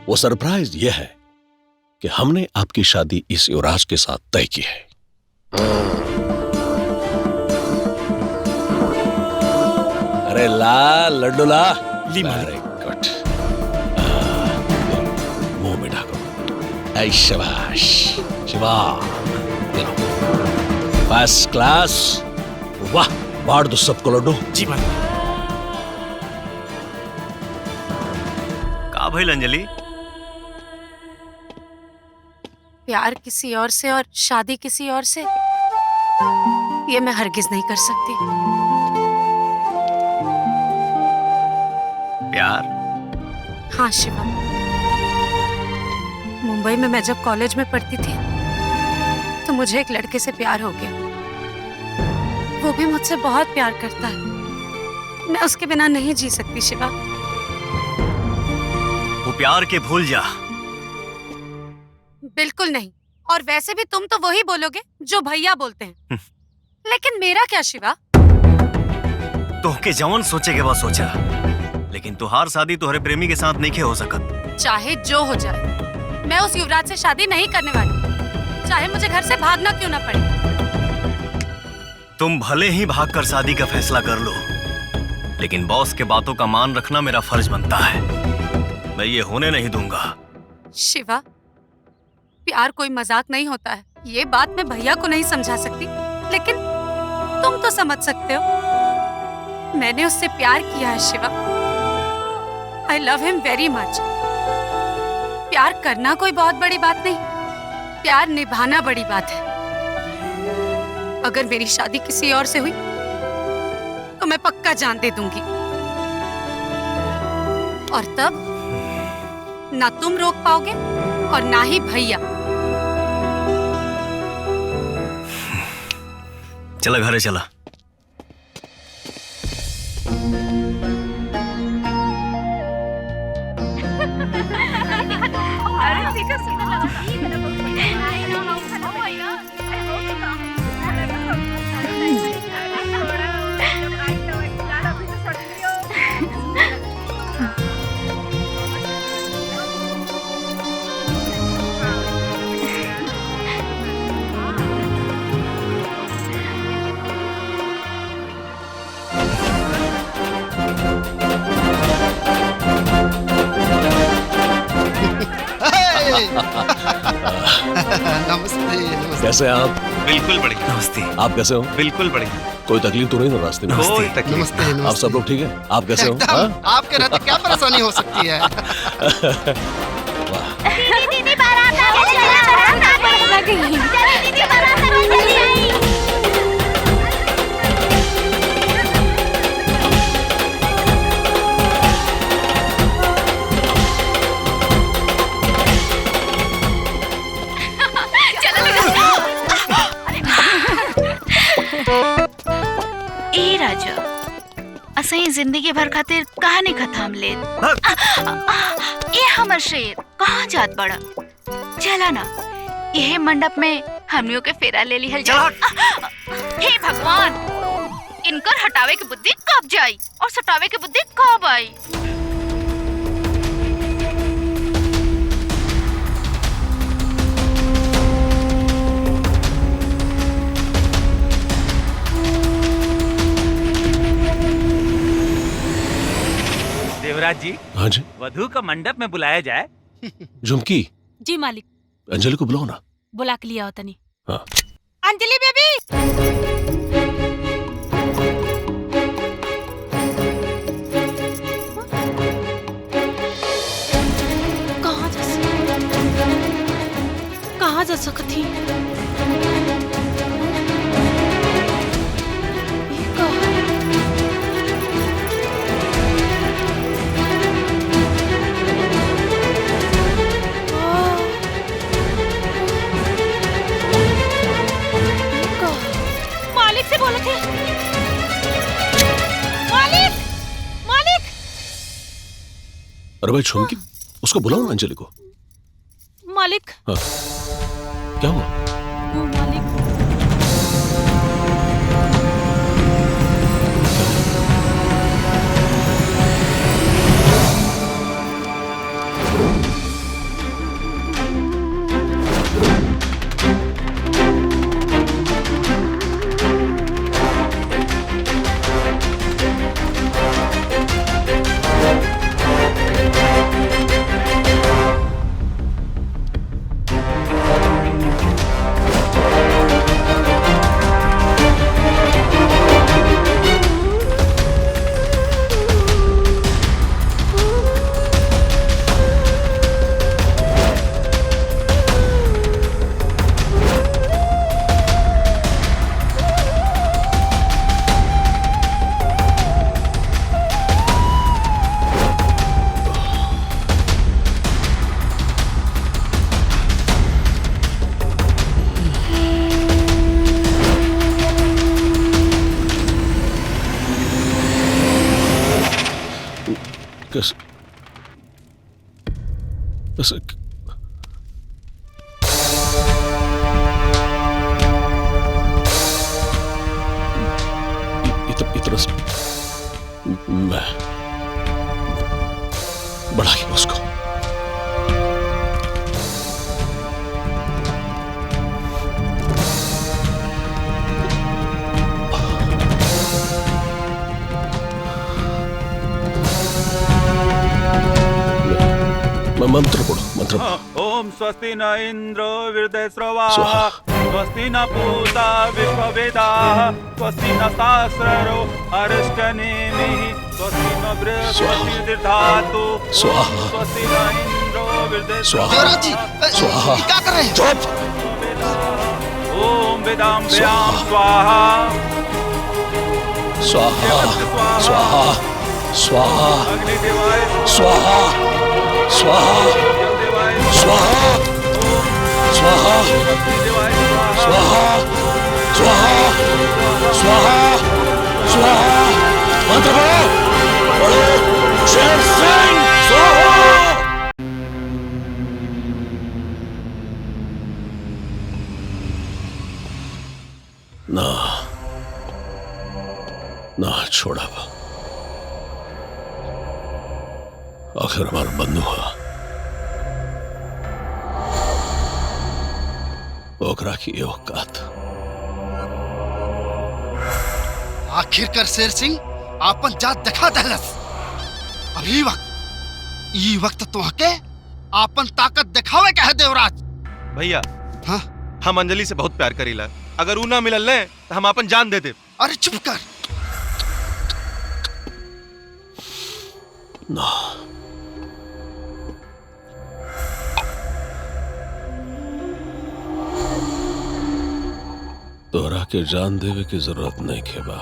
वो सरप्राइज ये है कि हमने आपकी शादी इस युवराज के साथ तय की है। अरे ला लड्डू ला। Very good. मुंह में ढाको। ऐ शाबाश शिवा, फर्स्ट क्लास। वाह, बांट दो सबको लड्डू।
जी भाई।
का भइल अंजलि?
प्यार किसी और से और शादी किसी और से, ये मैं हरगिज नहीं कर सकती।
प्यार?
हाँ शिवा, मुंबई में मैं जब कॉलेज में पढ़ती थी तो मुझे एक लड़के से प्यार हो गया। वो भी मुझसे बहुत प्यार करता है। मैं उसके बिना नहीं जी सकती शिवा।
वो प्यार के भूल जा।
बिल्कुल नहीं, और वैसे भी तुम तो वही बोलोगे जो भैया बोलते हैं। लेकिन मेरा क्या शिवा?
तोहके जवन सोचे के बाद सोचा, लेकिन तुहार शादी तुहरे प्रेमी के साथ नहीं हो सकत।
चाहे जो हो जाए, मैं उस युवराज से शादी नहीं करने वाली, चाहे मुझे घर से भागना क्यों ना पड़े।
तुम भले ही भागकर शादी का फैसला कर लो, लेकिन बॉस के बातों का मान रखना मेरा फर्ज बनता है। मैं ये होने नहीं दूंगा।
शिवा, प्यार कोई मजाक नहीं होता है। ये बात मैं भैया को नहीं समझा सकती, लेकिन तुम तो समझ सकते हो। मैंने उससे प्यार किया है Shiva. I love him very much. प्यार करना कोई बहुत बड़ी बात नहीं, प्यार निभाना बड़ी बात है। अगर मेरी शादी किसी और से हुई तो मैं पक्का जान दे दूंगी, और तब ना तुम रोक पाओगे और ना ही भैया।
चला घरे चला।
नमस्ते, नमस्ते।
कैसे हैं आप?
बिल्कुल बढ़िया। नमस्ते।
आप कैसे हो?
बिल्कुल बढ़िया।
कोई तकलीफ तो नहीं ना रास्ते में?
कोई तकलीफ
नमस्ते,
नहीं।
नमस्ते।
आप सब लोग ठीक है? आप कैसे हो?
एकदम।
हाँ?
आपके रहते क्या परेशानी हो सकती है?
दीदी बारात आ गई, बारात आ गई। दीदी बारात आ गई। ए राजा, असही जिंदगी भर खातिर कहानी खत्म ले। ए हमर शेर, कहाँ जात बड़ा? चला ना, यह मंडप में हमनियों के फेरा ले लिहल जा। हे भगवान, इनकर हटावे की बुद्धि कब जाई और सटावे की बुद्धि कब आई?
देवराज जी, मालिक,
हाँ जी।
वधु का मंडप में बुलाया जाए।
झुमकी,
जी मालिक,
अंजलि को बुलाओ ना।
बुला के लिया होता नहीं।
हाँ।
अंजलि बेबी। कहाँ जा सकती? मालिक से बोले थे। मालिक, मालिक।
अरे भाई झुमकी, उसको बुलाओ ना अंजलि को।
मालिक।
हाँ। क्या हुआ?
मालिक।
कैसे कैसे इतना मैं बढ़ा के उसको मंत्र पढ़ो, मंत्र।
ओम स्वस्ति न इंद्रो वृद्धश्रवा स्वस्ति न पूता विश्ववेदाः स्वस्ति न सहस्रो अरिष्टनेमिः स्वस्ति न बृहस्पतिर्दधातु स्वस्ति न इंद्रो वृद्धश्रवा
स्वाहा। क्या कर रहे हैं?
चुप। ओम वेदाम व्याम स्वाहा
स्वाहा स्वाहा स्वाहा
अग्निदेवाय
स्वाहा स्वाहा स्वाहा स्वाहा स्वाहा स्वाहा स्वाहा स्वाहा मंत्र पढ़ो शेर सिंह स्वाहा। ना ना छोड़ा आखिर हमारा बंधु हुआ ओकरा की औकात।
आखिरकार शेर सिंह आपन जात दिखा दहलस। अभी वक्त तो हके आपन ताकत दिखावे का है देवराज।
भैया
हाँ?
हम अंजलि से बहुत प्यार करीला, अगर ऊ ना मिलल ने तो हम अपन जान दे दे।
अरे चुप कर।
ना तोहरा के जान देवे की जरूरत नहीं खेबा।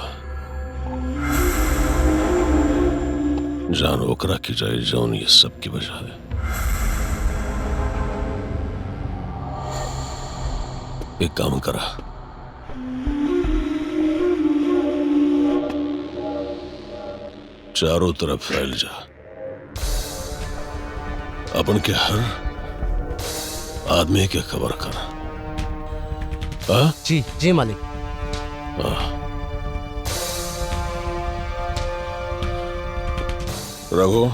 जान ओकरा की जाए जौन ये सब की वजह है। एक काम करा, चारों तरफ फैल जा, अपन के हर आदमी के खबर कर।
जी जी मालिक।
रघु।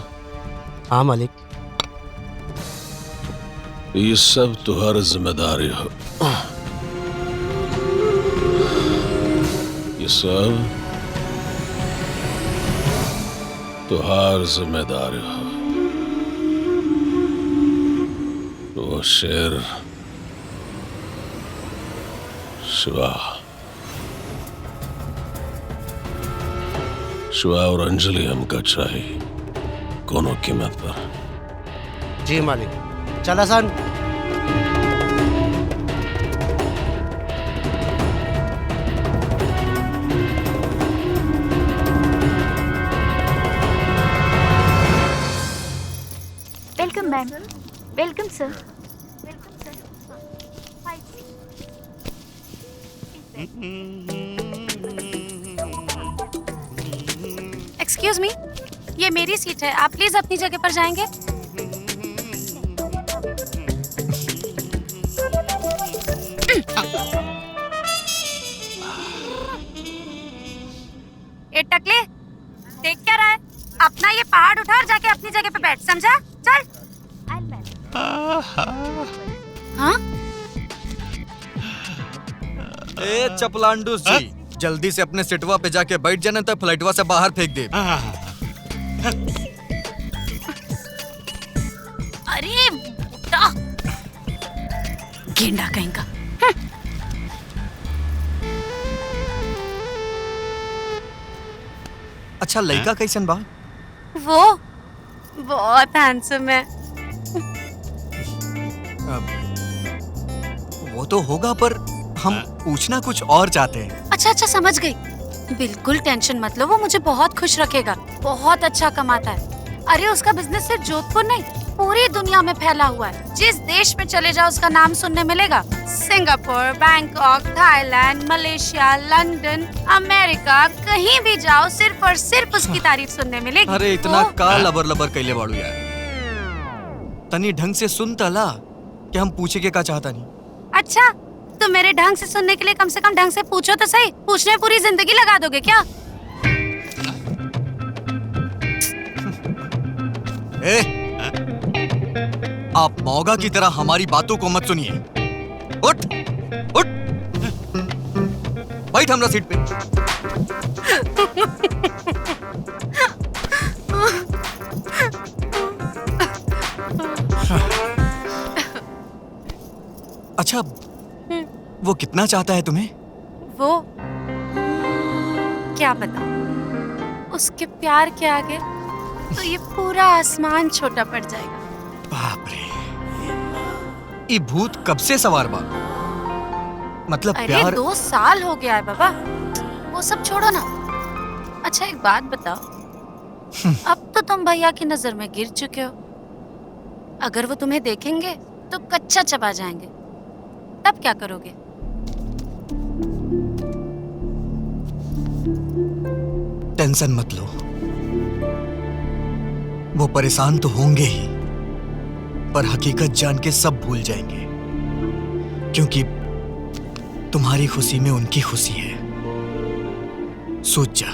हाँ मालिक।
ये सब तुम्हारी जिम्मेदारी हो। ये सब तुहार जिम्मेदार हो। वो शेर शिवा और अंजलि हमका चाहिए, कोनो कीमत पर।
जी मालिक। चला सन।
Welcome ma'am. Welcome sir.
Excuse me, ये मेरी सीट है, आप प्लीज अपनी जगह पर जाएंगे। ए टकले, देख क्या रहा है? अपना ये पहाड़ उठा और जाके अपनी जगह पे बैठ, समझा? चल। हाँ?
ए चपलांडूस जी, जल्दी से अपने सिटवा पे जाके बैठ जाना, तो फ्लाइटवा से बाहर फेंक दे।
अरे बुड्ढा, गेंडा कहीं का।
अच्छा, लड़का कैसन बा?
वो बहुत हैंडसम है।
वो तो होगा, पर हम पूछना कुछ और चाहते हैं।
अच्छा, समझ गई। बिल्कुल टेंशन मत लो, वो मुझे बहुत खुश रखेगा। बहुत अच्छा कमाता है। अरे उसका बिजनेस सिर्फ जोधपुर नहीं, पूरी दुनिया में फैला हुआ है। जिस देश में चले जाओ उसका नाम सुनने मिलेगा। Singapore, Bangkok, Thailand, Malaysia, London, America, कहीं भी जाओ सिर्फ और सिर्फ उसकी तारीफ सुनने मिलेगी।
अरे इतना का लबर लबर कैले बाड़ू यार। तनी ढंग से सुन तला कि हम पूछे के का चाहता नहीं।
अच्छा, तो मेरे ढंग से सुनने के लिए कम से कम ढंग से पूछो तो सही। पूछने में पूरी जिंदगी लगा दोगे क्या?
आप मौगा की तरह हमारी बातों को मत सुनिए। उठ उठ, बैठ हमरा सीट पे। अच्छा, वो कितना चाहता है तुम्हें?
वो क्या पता, उसके प्यार के आगे तो ये पूरा आसमान छोटा पड़ जाएगा।
बाप रे, ये भूत कब से सवार बा? मतलब
अरे
प्यार?
2 साल हो गया है बाबा, वो सब छोड़ो ना। अच्छा एक बात बताओ, अब तो तुम भैया की नजर में गिर चुके हो। अगर वो तुम्हें देखेंगे तो कच्चा चबा जाएंगे, तब क्या करोगे?
टेंशन मत लो, वो परेशान तो होंगे ही, पर हकीकत जान के सब भूल जाएंगे, क्योंकि तुम्हारी खुशी में उनकी खुशी है। सोच जा।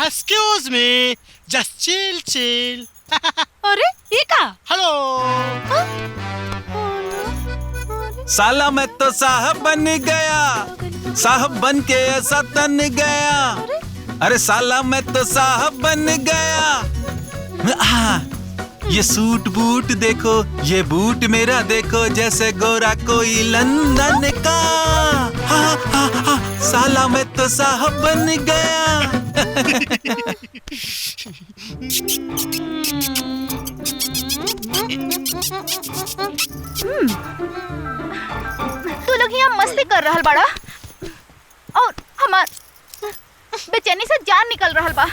Excuse me, just chill.
अरे ये का?
हेलो।
साला मैं तो साहब बन गया, साहब बन के ऐसा तन गया। अरे साला मैं तो साहब बन गया। ये सूट बूट देखो, ये बूट मेरा देखो, जैसे गोरा कोई लंदन का। साला मैं तो साहब बन गया।
तू लोग यहाँ मस्ती कर रहल बाड़ा और हमार बेचैनी से जान निकल रहल बा।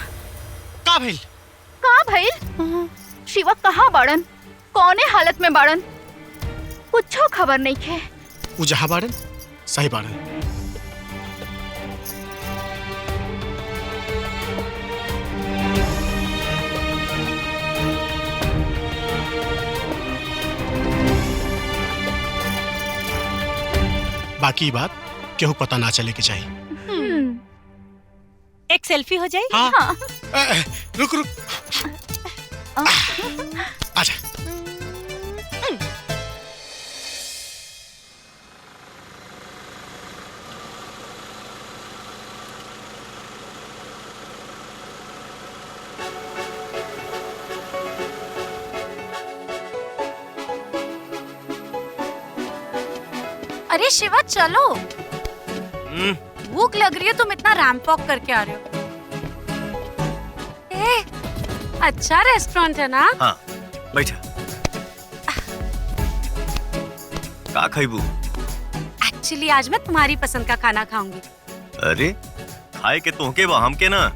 का भइल?
का भइल? शिवा कहाँ बाड़न? कौने हालत में बाड़न? कुछो खबर नहीं है।
वो जहाँ बाड़न सही बाड़न। बाकी बात केहू पता ना चले के चाहिए।
एक सेल्फी हो जाए?
हाँ। रुक रुक आजा।
अरे शिवा चलो, भूख लग रही है, तुम इतना रैंप वॉक करके आ रहे हो। ए, अच्छा रेस्टोरेंट है ना?
हाँ, बैठा। का खाइबू?
एक्चुअली आज मैं तुम्हारी पसंद का खाना खाऊंगी।
अरे खाए के तोहके बा, हम के ना।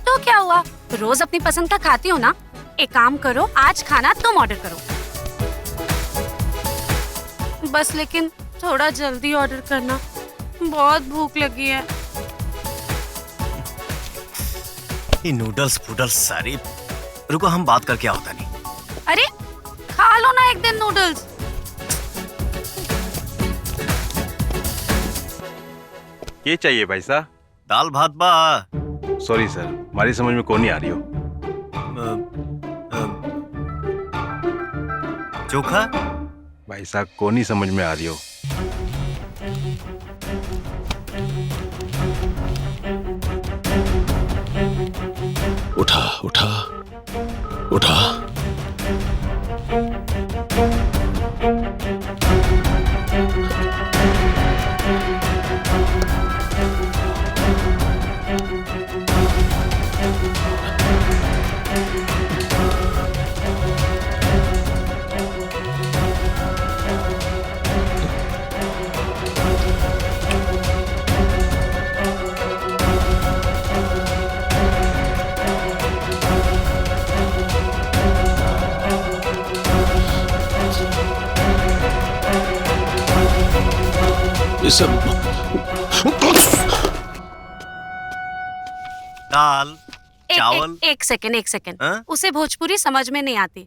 तो क्या हुआ, रोज अपनी पसंद का खाती हो ना। एक काम करो, आज खाना तुम ऑर्डर करो। बस लेकिन थोड़ा जल्दी ऑर्डर करना, बहुत भूख लगी है।
ये नूडल्स फूडल्स सारी, रुको हम बात करके होता नहीं।
अरे खा लो ना एक दिन नूडल्स।
ये चाहिए भाई साहब?
दाल भात बा।
सॉरी सर, हमारी समझ में कौन नहीं आ रही हो।
चोखा
भाई साहब, कौन नहीं समझ में आ रही हो।
उठा उठा उठा। ये सब
दाल चावल।
एक सेकेंड
हाँ?
उसे भोजपुरी समझ में नहीं आती।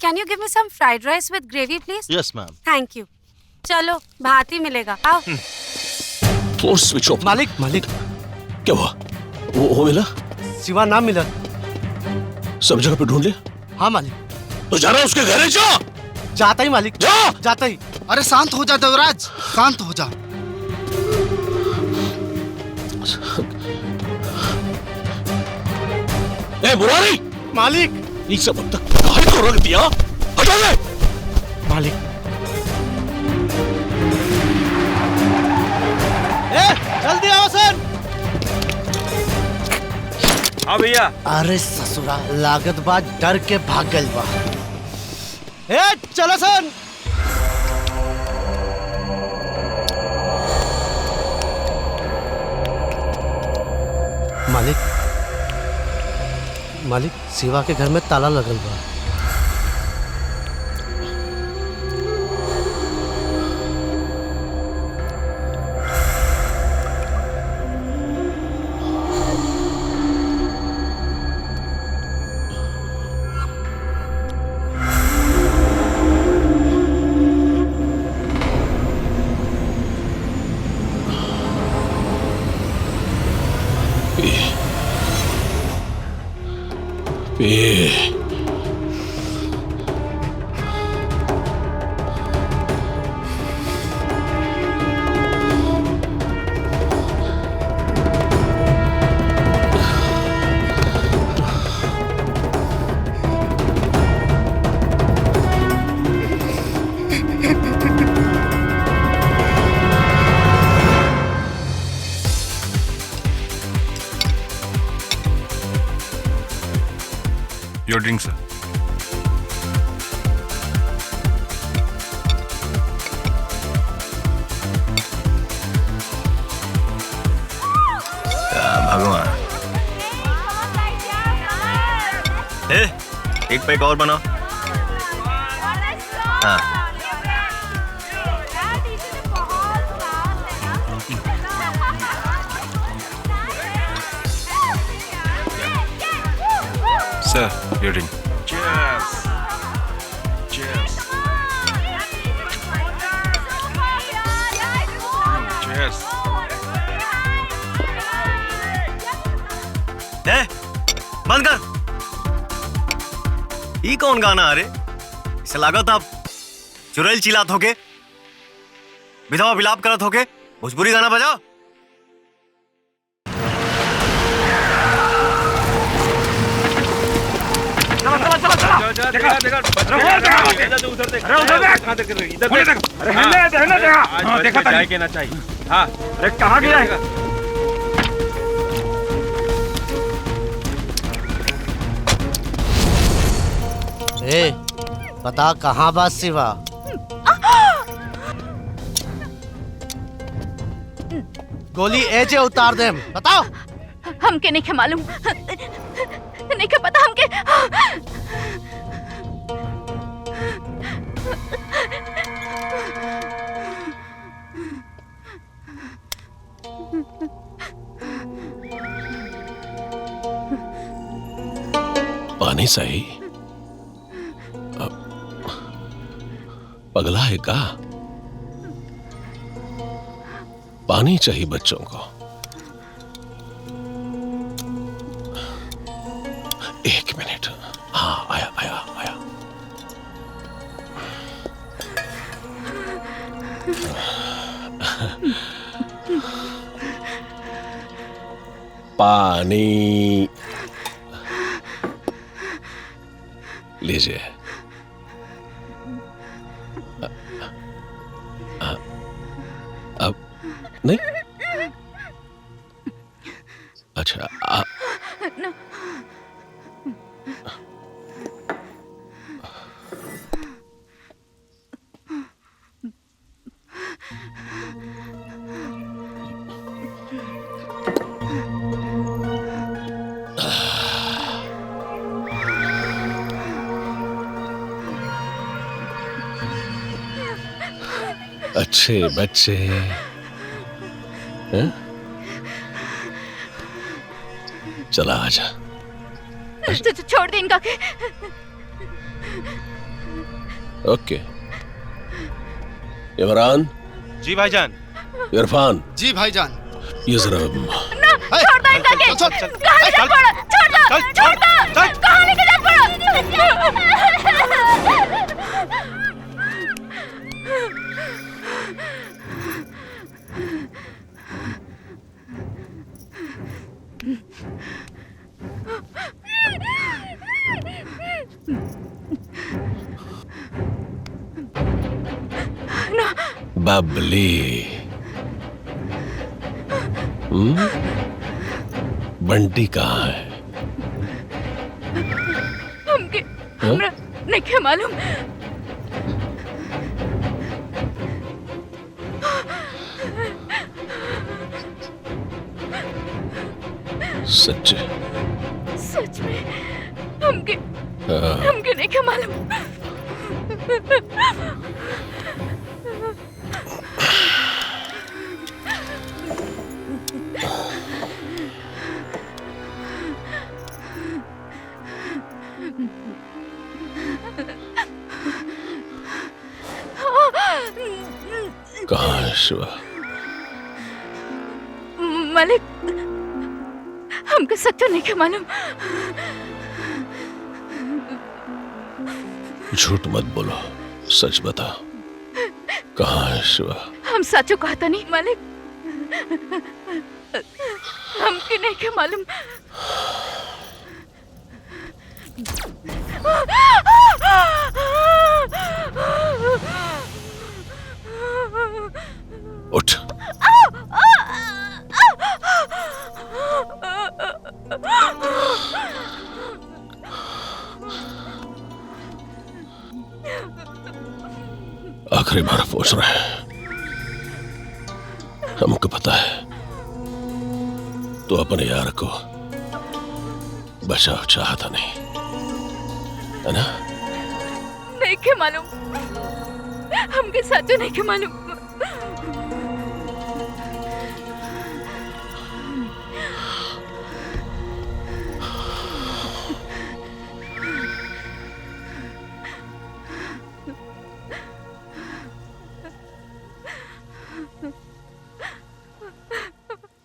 Can you give me some fried rice with gravy please?
Yes ma'am.
Thank you. चलो भात ही मिलेगा, आओ।
Phone switch off.
मालिक मालिक
क्या हुआ? वो मिला?
शिवा ना मिला।
सब जगह पे ढूंढ लिया?
हाँ मालिक।
तो जा रहा उसके घर जा।
जाता ही मालिक,
जा।
जाता ही।
अरे शांत हो जा देवराज, शांत हो जा।
ए मुरारी!
मालिक
ये सब अब तक काहे को रख दिया? हटा दे!
मालिक। ए जल्दी आओ सर।
हाँ भैया।
अरे ससुरा लागत बा डर के भाग गइल बा। ए चलो सर। मालिक मालिक, शिवा के घर में ताला लगल बा।
Your drink, sir.
भगवान, एक पैक और बनाओ। हाँ
sir, your drink. Cheers. Cheers. Cheers.
बंद कर। ई कौन गाना? अरे इसे लागत आप चुड़ैल चिल्लात होके, विधवा विलाप करत होके भोजपुरी गाना बजाओ।
कहाँ गया है?
ए, बता कहाँ बात सिवा? गोली एजे उतार दे, बताओ।
हमके नहीं के मालूम, नहीं के पता हमके।
पानी सही पगला है का? पानी चाहिए बच्चों को। एक मिनट। हाँ आया आया आया। पानी लीजिए। अब नहीं? अच्छा अच्छे बच्चे हैं? चला आजा।
छोड़ दे इनका के।
ओके। इमरान।
जी भाईजान।
इरफान।
जी भाईजान।
ये जरा
छोड़ दो इनका के। कहाँ लेके जा पड़ा? छोड़ दो। कहाँ लेके जा पड़ा?
बबली। बंटी कहाँ है?
हमके हमरा नहीं के मालूम।
सच्चे?
सच में हमके नहीं के मालूम।
कहाँ है शिवा?
मालिक हमको सच नहीं के मालूम।
झूठ मत बोलो, सच बता। कहाँ है शिवा?
हम सचो कहता नहीं मालिक, हमके नहीं के मालूम।
उठ। आखिरी बार पूछ रहे हैं, हमको पता है तो अपने यार को बचाव चाहता नहीं, है ना?
नहीं के मालूम, हमके सच नहीं के मालूम।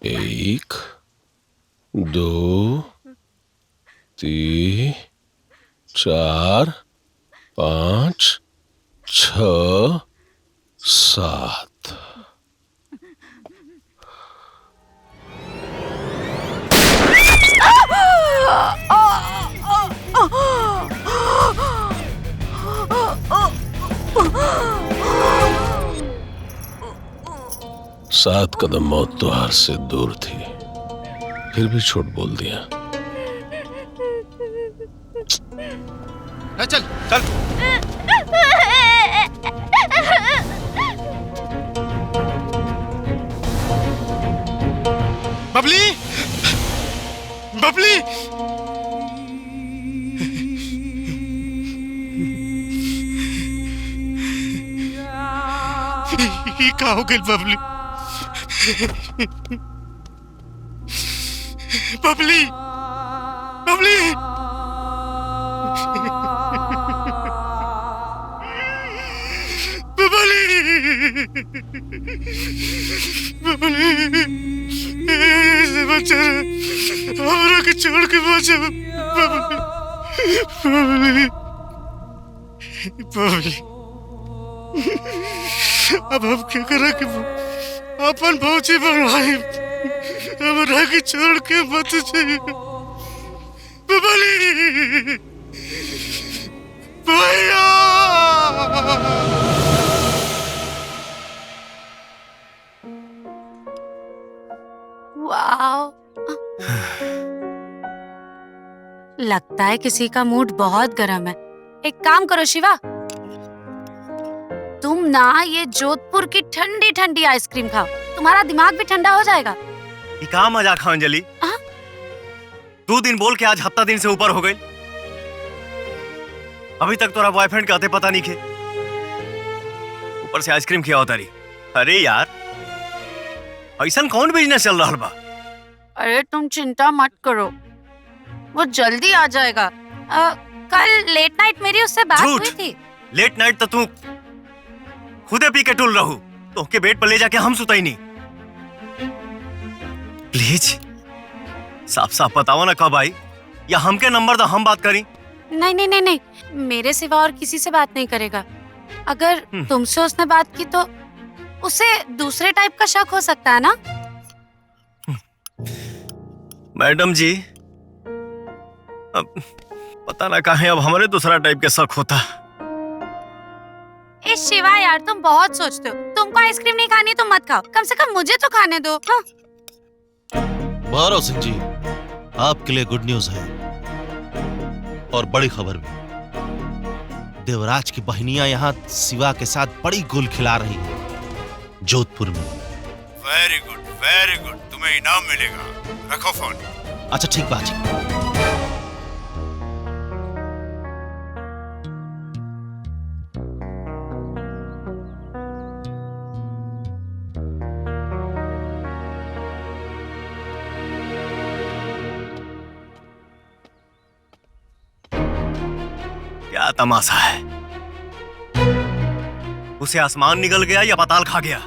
एक, दो, तीन, चार, पाँच, 6, 7। सात कदम मौत द्वार से दूर थी, फिर भी झूठ बोल दिया।
चल चल।
बबली, बबली, ये का हो गई बबली? बबली, बबली, बबली, ऐसे बच्चा हमरा के छोड़ के बचा बबली, बबली, बबली। अब हम क्या करें कि अपन फौजी बढ़ाई, हमरा के छोड़ के मत जाइए बबली, भैया।
वाओ, लगता है किसी का मूड बहुत गर्म है। एक काम करो शिवा, तुम ना ये जोधपुर की ठंडी ठंडी आइसक्रीम खाओ, तुम्हारा दिमाग भी ठंडा हो जाएगा।
ये कहाँ मजाक है अंजलि? 2 दिन बोल के आज हफ्ता दिन से ऊपर हो गई। अभी तक तोरा बॉयफ्रेंड के आते पता नहीं खे, ऊपर से आइसक्रीम खिया होता रही। अरे यार, ऐसा कौन बिजनेस चल रहा बा?
अरे तुम चिंता मत करो, वो जल्दी आ जाएगा। कल लेट नाइट मेरी उससे बात हुई थी।
लेट नाइट तो तू खुदे पी के टूल रहू, तो के बेड पर ले जाके हम सुताई नहीं। प्लीज साफ साफ बताओ ना कब आई, या हमके नंबर दो, हम बात करी।
नहीं नहीं नहीं नहीं, मेरे सिवा और किसी से बात नहीं करेगा। अगर तुमसे उसने बात की तो उसे दूसरे टाइप का शक हो सकता है ना।
मैडम जी, अब पता ना कहे अब हमारे दूसरा टाइप के शक होता।
ए शिवा यार, तुम बहुत सोचते हो। तुमको आइसक्रीम नहीं खानी तो मत खाओ, कम से कम मुझे तो खाने दो। हाँ?
भैरव सिंह जी, आपके लिए गुड न्यूज है और बड़ी खबर भी। देवराज की बहनियां यहाँ शिवा के साथ बड़ी गुल खिला रही है जोधपुर में।
वेरी गुड, तुम्हें इनाम मिलेगा। रखो फोन।
अच्छा ठीक बात।
क्या तमाशा है? उसे आसमान निकल गया या पाताल खा गया?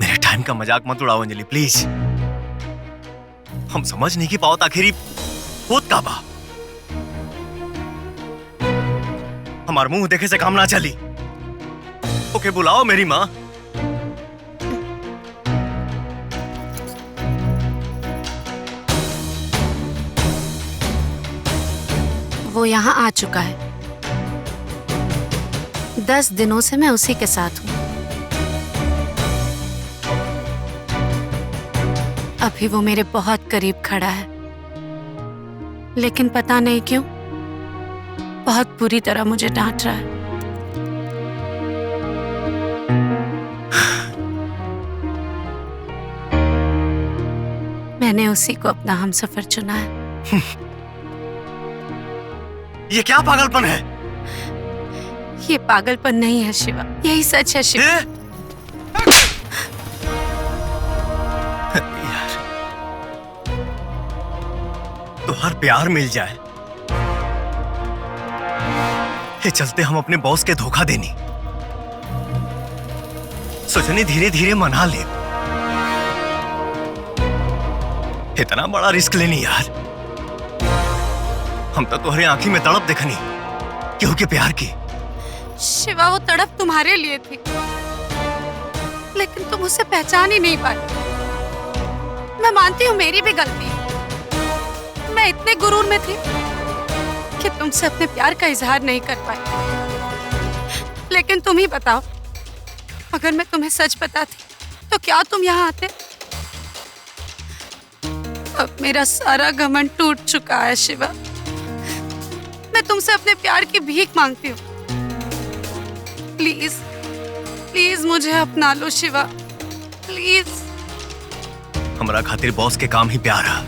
मेरे टाइम का मजाक मत उड़ाओ अंजलि प्लीज। हम समझ नहीं की पाओ आखिर होत का बा। हमार मुंह देखे से काम ना चली। ओके बुलाओ मेरी माँ।
वो यहाँ आ चुका है। 10 दिनों से मैं उसी के साथ हूँ। अभी वो मेरे बहुत करीब खड़ा है, लेकिन पता नहीं क्यों बहुत बुरी तरह मुझे डांट रहा है। मैंने उसी को अपना हमसफर चुना है।
ये क्या पागलपन है?
ये पागलपन नहीं है शिवा, यही सच है शिवा।
यार, तो हर प्यार मिल जाए ये चलते हम अपने बॉस के धोखा देनी सोचने धीरे धीरे मना ले। इतना बड़ा रिस्क लेनी यार। हम तो तुम्हारी आंखी में तड़प देखनी क्यों के प्यार की।
शिवा वो तड़प तुम्हारे लिए थी, लेकिन तुम उसे पहचान ही नहीं पाए। मैं मानती हूँ मेरी भी गलती है। मैं इतने गुरूर में थी कि तुमसे अपने प्यार का इजहार नहीं कर पाई। लेकिन तुम ही बताओ, अगर मैं तुम्हें सच बताती तो क्या तुम यहाँ आते? अब मेरा सारा घमंड टूट चुका है शिवा। मैं तुमसे अपने प्यार की भीख मांगती हूँ। प्लीज प्लीज मुझे अपना लो शिवा, प्लीज।
हमारा खातिर बॉस के काम ही प्यार है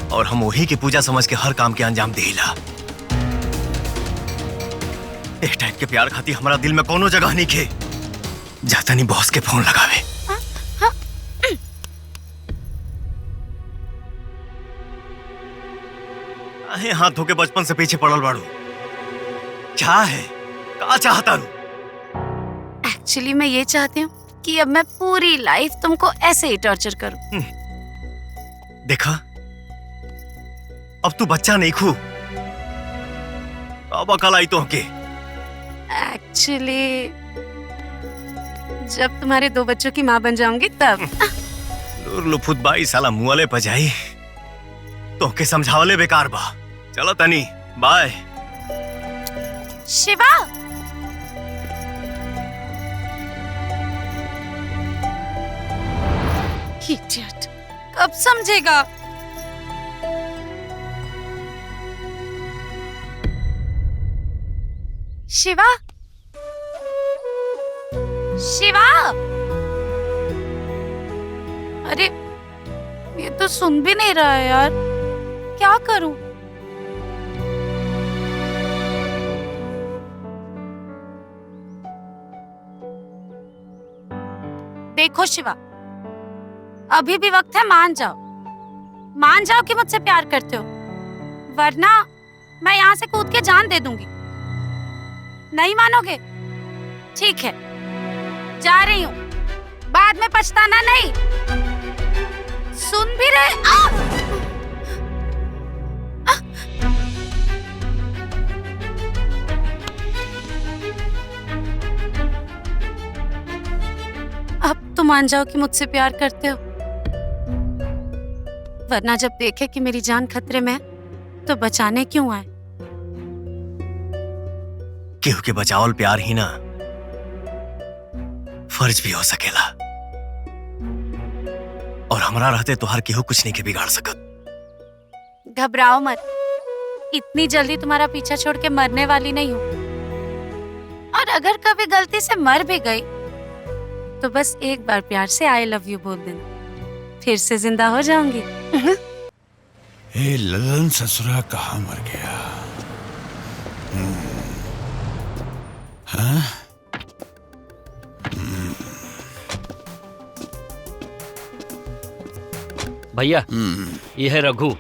और हम वही की पूजा समझ के हर काम के अंजाम देला। एक टाइप के प्यार खातिर हमारा दिल में कोनो जगह नहीं खे। जाता नहीं बॉस के फोन लगावे। हाथ धो के बचपन से पीछे पड़ल बाड़ू। क्या है, क्या चाहता हूँ?
एक्चुअली मैं ये चाहती हूँ कि अब मैं पूरी लाइफ तुमको ऐसे ही टॉर्चर करूं।
देखा, अब तू बच्चा नहीं खू। अब अकल आई तो के।
एक्चुअली जब तुम्हारे 2 बच्चों की माँ बन जाऊंगी तब।
लुफुत बाई साला मुआले पजाई तो के समझावले बेकार बा। चलो तनी, बाय।
शिवा, इडियट, कब समझेगा? शिवा, शिवा, अरे ये तो सुन भी नहीं रहा है यार, क्या करूं? देखो शिवा, अभी भी वक्त है, मान जाओ कि मुझसे प्यार करते हो, वरना मैं यहाँ से कूद के जान दे दूंगी। नहीं मानोगे? ठीक है, जा रही हूँ, बाद में पछताना नहीं। सुन भी रहे? अब तो मान जाओ कि मुझसे प्यार करते हो, वरना जब देखे कि मेरी जान खतरे में है तो बचाने क्यों आए?
केहू के बचावल प्यार ही ना फर्ज भी हो सकेला, और हमरा रहते तो हर केहू कुछ नहीं के बिगाड़ सकत।
घबराओ मत, इतनी जल्दी तुम्हारा पीछा छोड़ के मरने वाली नहीं हूँ। और अगर कभी गलती से मर भी गई तो बस एक बार प्यार से आई लव यू बोल देना, फिर से जिंदा हो जाऊंगी।
ए ललन ससुरा कहाँ मर गया? हाँ?
भैया, ये है रघु,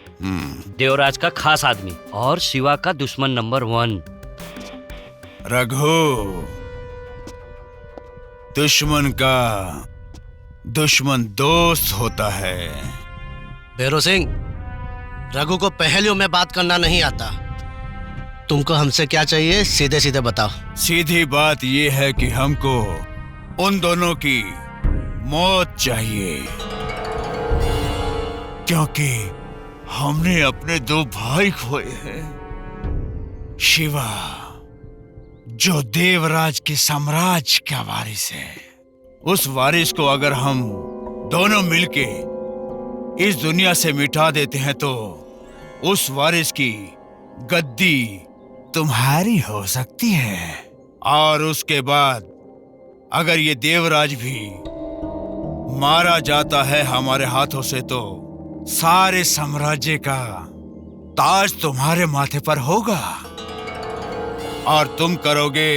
देवराज का खास आदमी और शिवा का दुश्मन नंबर 1।
रघु, दुश्मन का दुश्मन दोस्त होता है।
भैरव सिंह, रघु को पहेलियों में बात करना नहीं आता। तुमको हमसे क्या चाहिए, सीधे सीधे बताओ।
सीधी बात ये है कि हमको उन दोनों की मौत चाहिए, क्योंकि हमने अपने 2 भाई खोए हैं। शिवा, जो देवराज के साम्राज्य का वारिस है, उस वारिस को अगर हम दोनों मिलके इस दुनिया से मिटा देते हैं तो उस वारिस की गद्दी तुम्हारी हो सकती है। और उसके बाद अगर ये देवराज भी मारा जाता है हमारे हाथों से तो सारे साम्राज्य का ताज तुम्हारे माथे पर होगा और तुम करोगे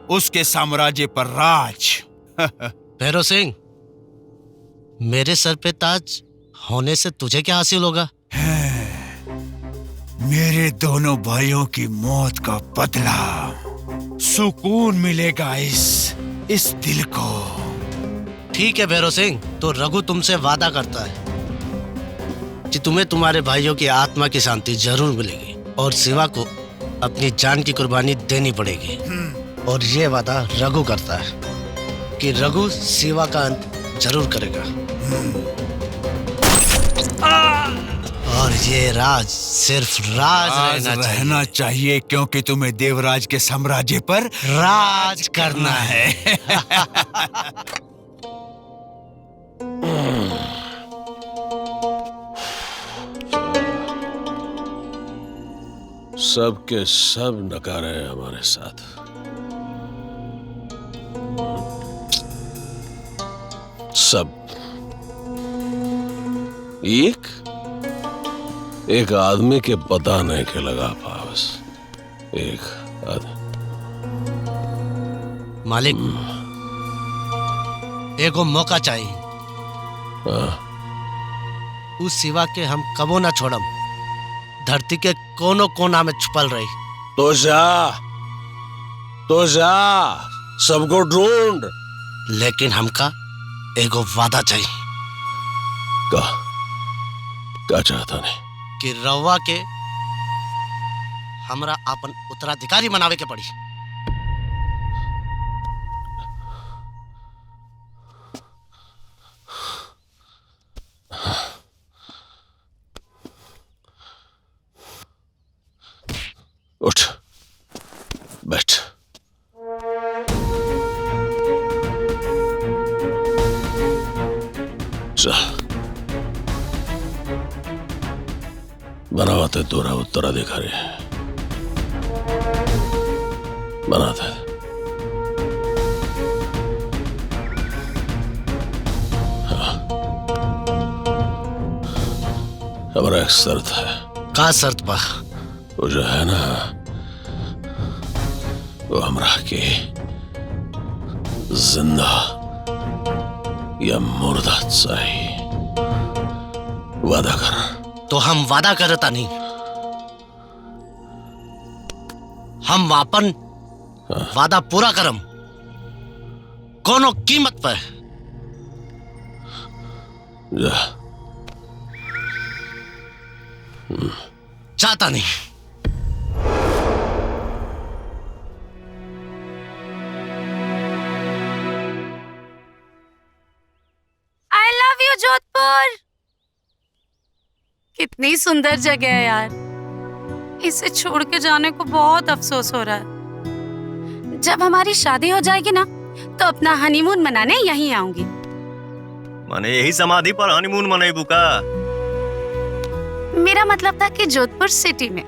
उसके साम्राज्य पर राज।
भैरव सिंह, मेरे सर पे ताज होने से तुझे क्या हासिल होगा?
मेरे दोनों भाइयों की मौत का बदला, सुकून मिलेगा इस दिल को।
ठीक है भैरव सिंह, तो रघु तुमसे वादा करता है कि तुम्हें तुम्हारे भाइयों की आत्मा की शांति जरूर मिलेगी और शिवा को अपनी जान की कुर्बानी देनी पड़ेगी। और ये वादा रघु करता है कि रघु शिवा का अंत जरूर करेगा। और ये राज सिर्फ राज
रहना चाहिए क्योंकि तुम्हें देवराज के साम्राज्य पर
राज करना है।
सब के सब नकारे हैं हमारे साथ। सब एक आदमी के पता नहीं के लगा पास। एक आदमी।
मालिक, एगो मौका चाहिए। उस शिवा के हम कबो ना छोड़म। धरती के कोनो कोना में छुपल रही।
तो जा सबको ढूंढ।
लेकिन हमका एगो वादा चाहिए।
का चाहता नहीं
कि रवा के हमरा अपन उत्तराधिकारी बनावे के पड़ी।
उठ, बैठ। चल, बनाते तोरा उत्तराधिकारी बनाते। हाँ, हमारा एक शर्त है।
का शर्त बा?
वो जो है ना, वो हमरा के जिंदा या मुर्दा चाहिए। वादा कर।
तो हम वादा करता नहीं, हम अपन वादा पूरा करम कोनो कीमत पर।
जा।
चाहता नहीं।
I love you Jodhpur. कितनी सुंदर जगह है यार। इसे छोड़ के जाने को बहुत अफसोस हो रहा है। जब हमारी शादी हो जाएगी ना, तो अपना हनीमून मनाने यहीं आऊंगी।
माने यही समाधि पर हनीमून मनाई का?
मेरा मतलब था कि जोधपुर सिटी में,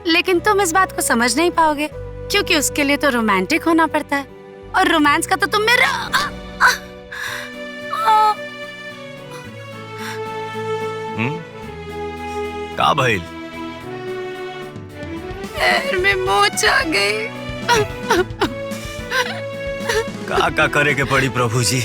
लेकिन तुम इस बात को समझ नहीं पाओगे क्योंकि उसके लिए तो रोमांटिक होना पड़ता है, और रोमांस का तो तुम मेरा
का भइल?
पैर में मोच आ गई।
का करे के पड़ी प्रभु जी?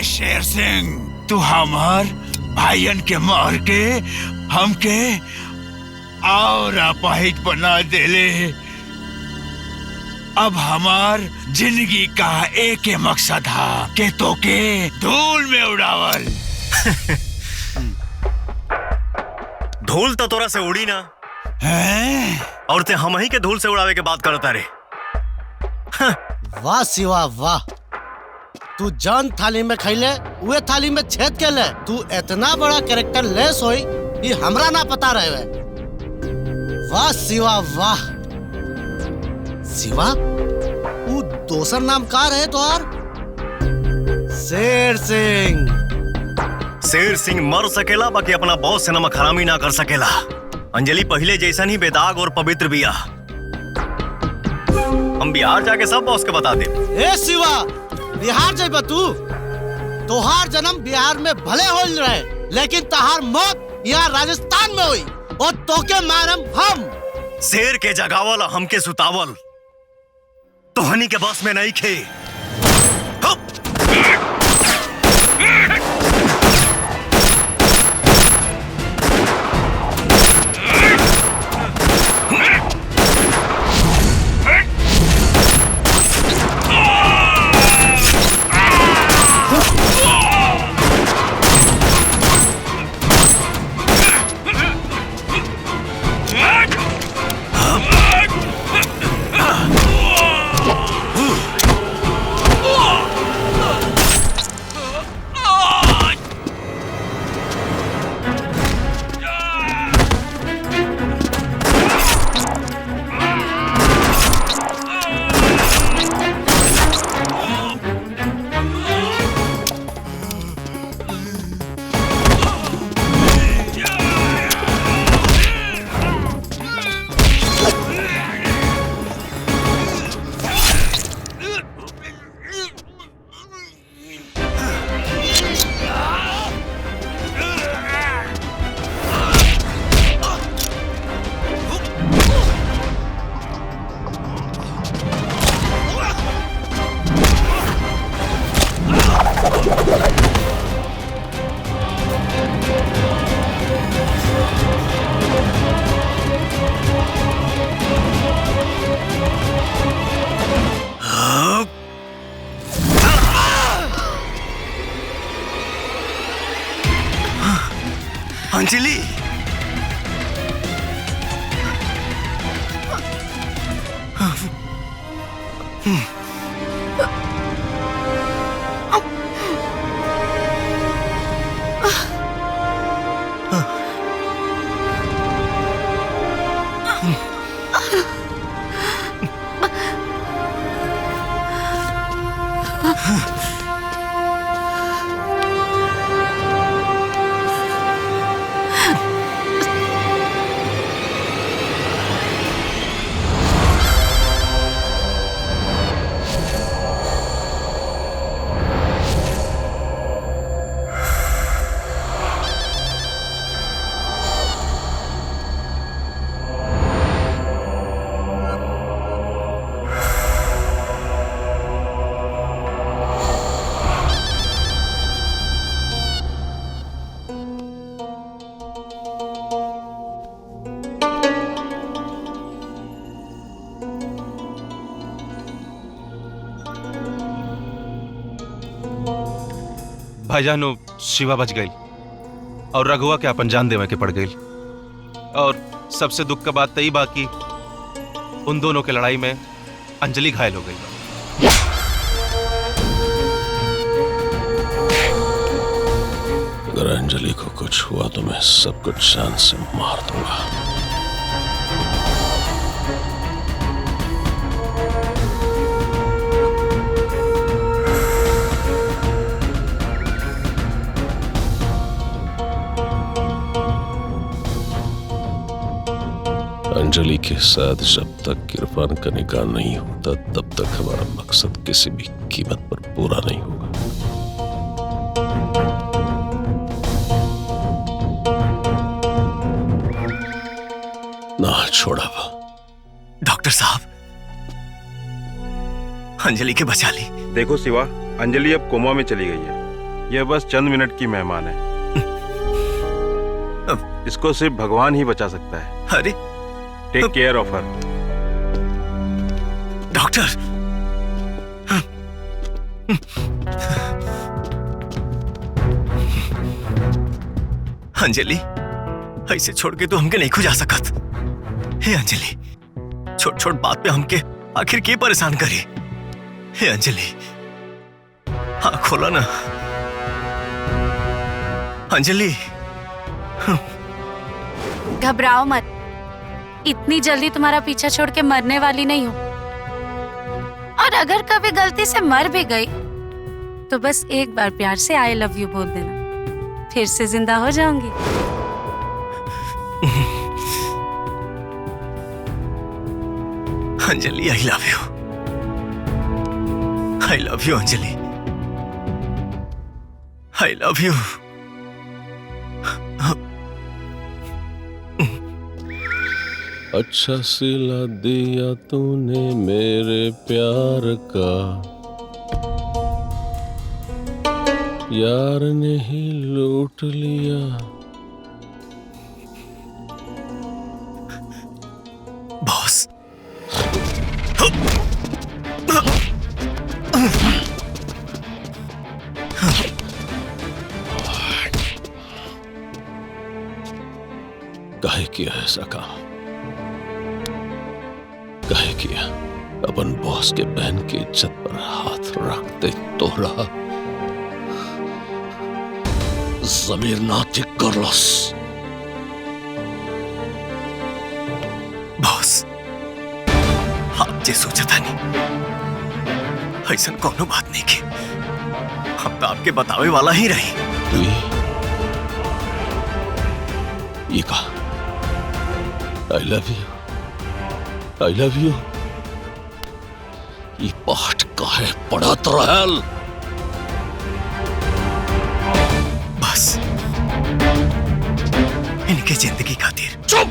शेर सिंह, तू हमार भाइयन के मार के हमके और अपाहिज बना देले। अब हमार जिंदगी का एक ही मकसद था कि तो के धूल में उड़ावल।
धूल तो तोरा से उड़ी ना
हैं?
और ते हम ही के धूल से उड़ावे के बात करता रे।
वाह शिवा वाह, तू जौन थाली में खैले उहे थाली में छेद के ले। तू इतना बड़ा कैरेक्टर लेस होई ये हमरा ना पता रहे। वाह शिवा वाह। शिवा वो दोसर नाम का रहे तोहार? शेर सिंह।
शेर सिंह मर सकेला बाकी अपना बॉस से नमक हरामी ना कर सकेला। अंजलि पहले जैसा ही बेदाग और पवित्र बिया। हम बिहार जाके सब बॉस के बता दे।
ए शिवा, बिहार जाइबा तू? तोहार जन्म बिहार में भले होल रहे लेकिन तहार मौत यहाँ राजस्थान में हुई और तोके मारम हम।
शेर के जगावल हमके सुतावल तोहनी के बस में नहीं खे। अंजलि
भाईजानो शिवा बच गई और रघुआ के अपन जान देवे के पड़ गई। और सबसे दुख का बात तई बाकी उन दोनों के लड़ाई में अंजलि घायल हो गई।
अगर अंजलि को कुछ हुआ तो मैं सब कुछ जान से मार दूंगा। अंजलि के साथ जब तक इरफान का निकाह नहीं होता तब तक हमारा मकसद किसी भी कीमत पर पूरा नहीं होगा। ना छोड़ा।
डॉक्टर साहब अंजलि के बचा ली।
देखो शिवा, अंजलि अब कोमा में चली गई है। यह बस चंद मिनट की मेहमान है। इसको सिर्फ भगवान ही बचा सकता है।
अरे
take care of her.
Doctor Anjali ऐसे छोड़ के तू हमके नहीं खो जा सकत। हे अंजलि, छोट छोट बात पे हमके आखिर के परेशान करे। हे अंजलि, हाँ खोला ना। अंजलि,
घबराओ मत, इतनी जल्दी तुम्हारा पीछा छोड़ के मरने वाली नहीं हूँ। और अगर कभी गलती से मर भी गई तो बस एक बार प्यार से आई लव यू बोल देना, फिर से जिंदा हो जाऊंगी।
Anjali, I love you. I love you Anjali, I love you.
अच्छा सिला दिया तूने मेरे प्यार का, यार ने ही लूट लिया।
बॉस,
काहे किया ऐसा काम? काहे किया? अपन बॉस के बहन की इज्जत पर हाथ रखते तो रहा। जमीर ना ठीक कर लस।
बॉस, आप जे सोचा था नहीं, ऐसा कोनो बात नहीं की। हम तो आपके बतावे वाला ही रही।
ये कहा I love you, I love you, ये पाठ काहे पढ़त रहल?
बस इनके जिंदगी खातिर।
चुप!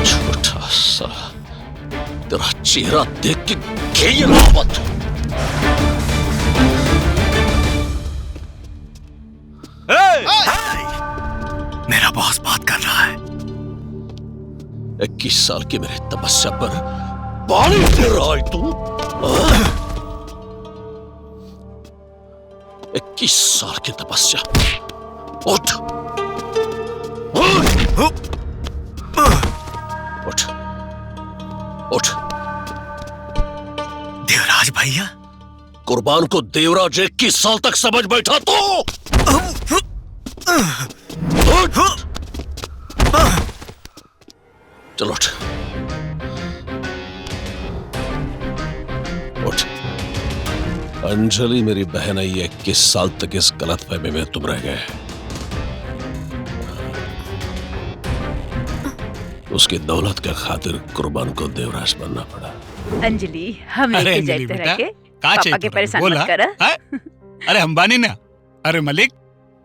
छोटा सा तेरा चेहरा देख के घिन आवत।
मेरा बॉस बात कर रहा है।
21 साल की मेरी तपस्या पर पानी फिर रहा है तू? 21 साल की तपस्या। उठ उठ उठ।
देवराज भैया,
कुर्बान को देवराज 21 साल तक समझ बैठा तो? चलो उठ उठ। अंजलि मेरी बहन है, 21 साल तक इस गलतफहमी में तुम रह गए। उसकी दौलत के खातिर कुर्बान को देवराज बनना पड़ा।
अंजलि, हम लेके जाते रह के पापा के परेशान मत कर।
अरे अंबानी ना, अरे मलिक,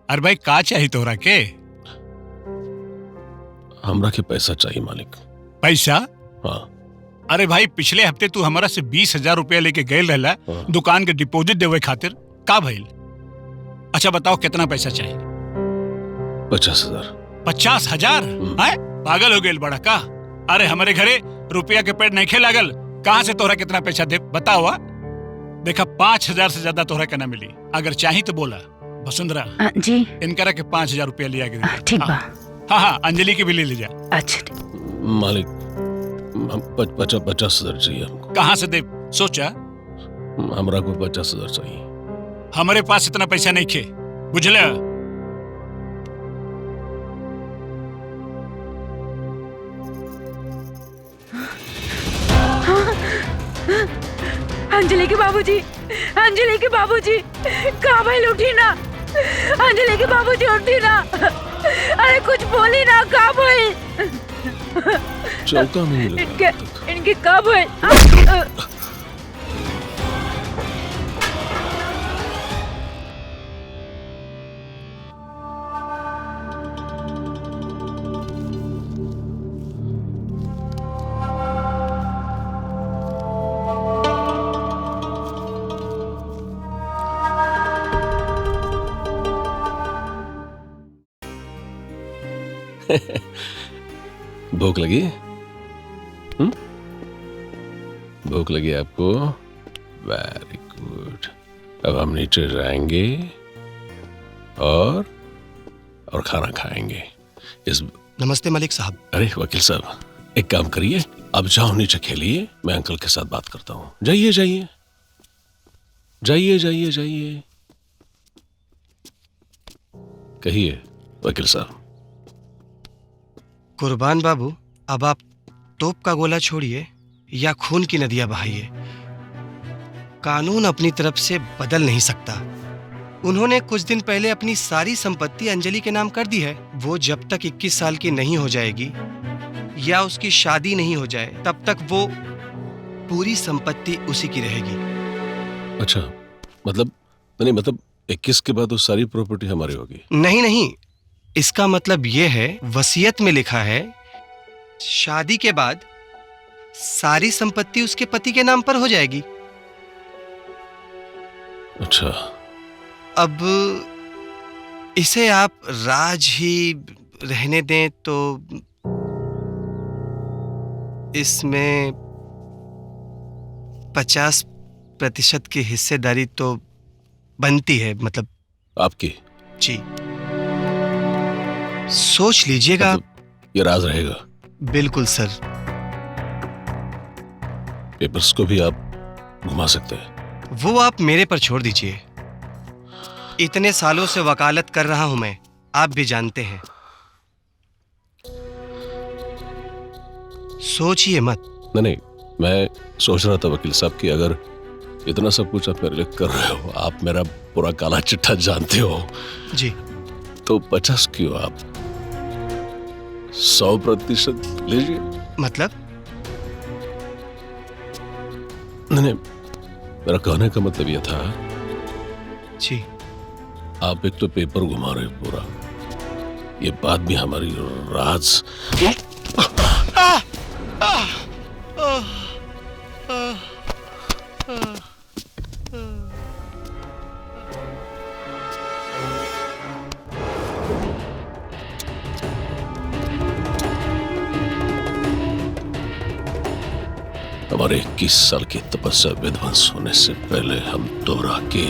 अरे भाई का चाहिए तोरा के?
हमरा के पैसा चाहिए मालिक।
पैसा?
हाँ।
अरे भाई, पिछले हफ्ते तू हमारा से 20,000 रुपया लेके गए रहला दुकान के डिपॉजिट देवे खातिर, का भइल? अच्छा बताओ कितना पैसा चाहिए?
50,000।
50,000? पागल हो गए बड़ा का? अरे हमारे घरे रुपया के पेड़ नहीं खे लागल, कहाँ से तोहरा कितना पैसा दे बताओ? देखा 5,000 से ज्यादा तोहरा के ना मिली। अगर चाहिए तो बोला। वसुंधरा
जी,
इनकरा के 5,000 रुपया लिया गया।
ठीक बा।
हाँ, अंजलि की भी ले लीजा।
अच्छा
मालिक, 50,000 चाहिए हमको।
कहाँ से दे सोचा?
हमरा को 50,000 चाहिए।
हमारे पास इतना पैसा नहीं खे, बुझला?
अंजलि के बाबूजी, अंजलि के बाबूजी, कहाँ भाई उठी ना? अंजलि के बाबूजी उठी ना, अरे कुछ बोली ना, कहाँ भाई?
चौका नहीं लगा।
इनके कब है?
भूख लगी? भूख लगी आपको? Very good. अब हम नीचे जाएंगे और खाना खाएंगे। इस
नमस्ते मलिक साहब।
अरे वकील साहब, एक काम करिए, अब जाओ नीचे खेलिए, मैं अंकल के साथ बात करता हूँ। जाइए जाइए। जाइए जाइए जाइए, कहिए वकील साहब।
कुर्बान बाबू, अब आप तोप का गोला छोड़िए या खून की नदियां बहाइए, कानून अपनी तरफ से बदल नहीं सकता। उन्होंने कुछ दिन पहले अपनी सारी संपत्ति अंजलि के नाम कर दी है। वो जब तक 21 साल की नहीं हो जाएगी या उसकी शादी नहीं हो जाए तब तक वो पूरी संपत्ति उसी की रहेगी।
अच्छा, मतलब नहीं, मतलब 21 के बाद वो सारी प्रॉपर्टी हमारी होगी?
नहीं नहीं, इसका मतलब ये है, वसीयत में लिखा है शादी के बाद सारी संपत्ति उसके पति के नाम पर हो जाएगी।
अच्छा,
अब इसे आप राज ही रहने दें तो इसमें 50% की हिस्सेदारी तो बनती है, मतलब
आपकी?
जी, सोच लीजिएगा।
मतलब ये राज रहेगा?
बिल्कुल सर।
पेपर्स को भी आप घुमा सकते हैं?
वो आप मेरे पर छोड़ दीजिए। इतने सालों से वकालत कर रहा हूं मैं, आप भी जानते हैं। सोचिए मत।
नहीं, मैं सोच रहा था वकील साहब कि अगर इतना सब कुछ आप मेरे लिए कर रहे हो, आप मेरा पूरा काला चिट्ठा जानते हो
जी,
तो 50 क्यों, आप 100% लीजिए।
मतलब?
नहीं, मेरा कहने का मतलब यह था
जी,
आप एक तो पेपर घुमा रहे हो पूरा, ये बात भी हमारी राज। हमारे 21 साल की तपस्या विध्वंस होने से पहले हम दोहरा के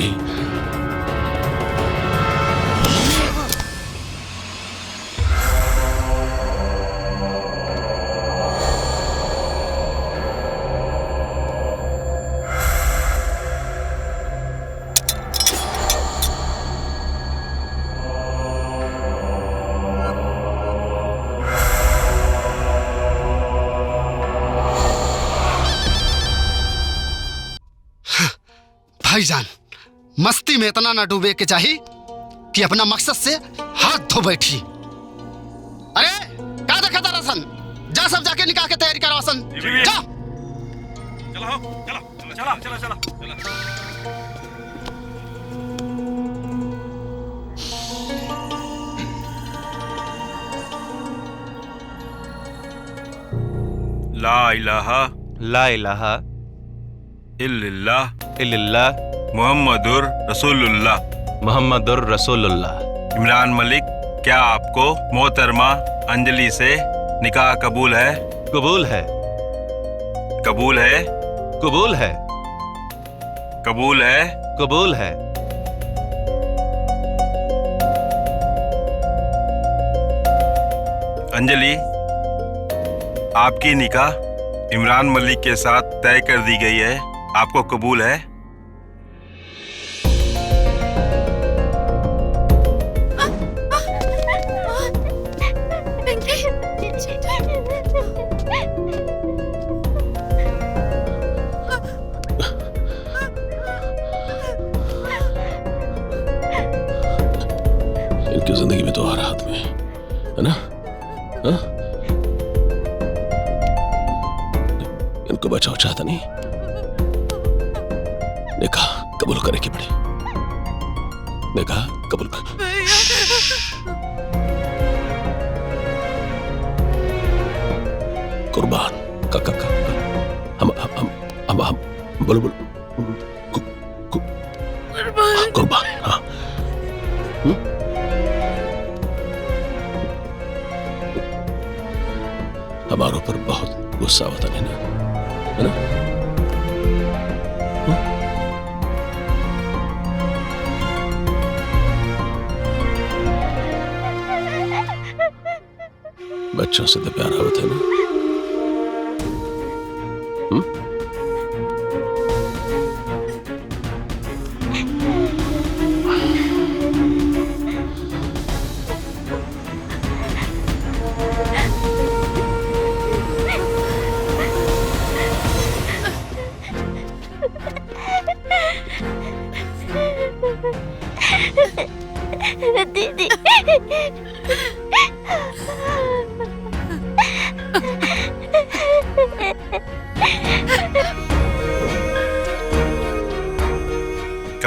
भाईजान, मस्ती में इतना ना डूबे के चाहिए कि अपना मकसद से हाथ धो बैठी। अरे क्या देखा था रसन? जा सब जाके निकाह की तैयारी करो सन। जा। चलो।
ला इलाहा इल्लल्लाह मुहम्मदुर रसूलुल्लाह। इमरान मलिक, क्या आपको मोहतरमा अंजलि से निकाह कबूल है?
कबूल है।
कबूल है?
कबूल है।
कबूल है?
कबूल है।
अंजलि, आपकी निकाह इमरान मलिक के साथ तय कर दी गई है, आपको कबूल है?
इनकी जिंदगी में तो हर हाथ में है ना? हा? इनको बचाओ चाहता नहीं, निकाह कबूल करने की पड़ी। निकाह कबूल कर। कुर्बान का हम बोलो कुर्बान। हाँ, हमारे ऊपर बहुत गुस्सा होता नहीं ना, है ना? बच्चों से तो प्यार होता है ना?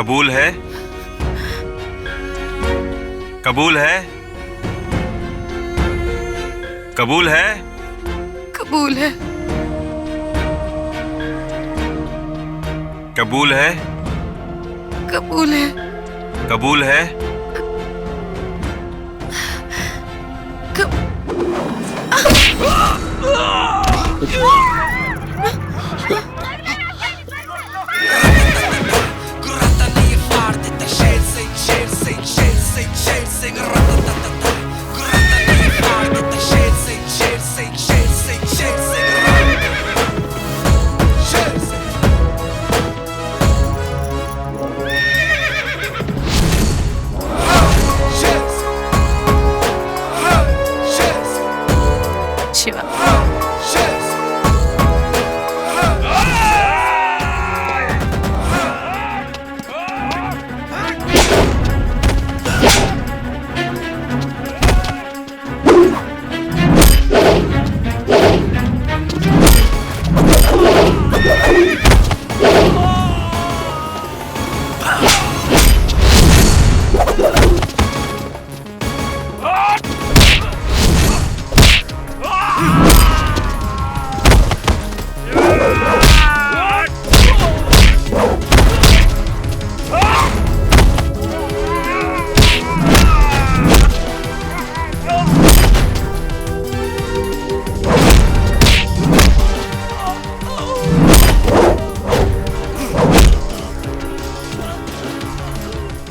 कबूल है? कबूल है? कबूल है?
कबूल है।
कबूल है?
कबूल है।
कबूल है?
शिवा,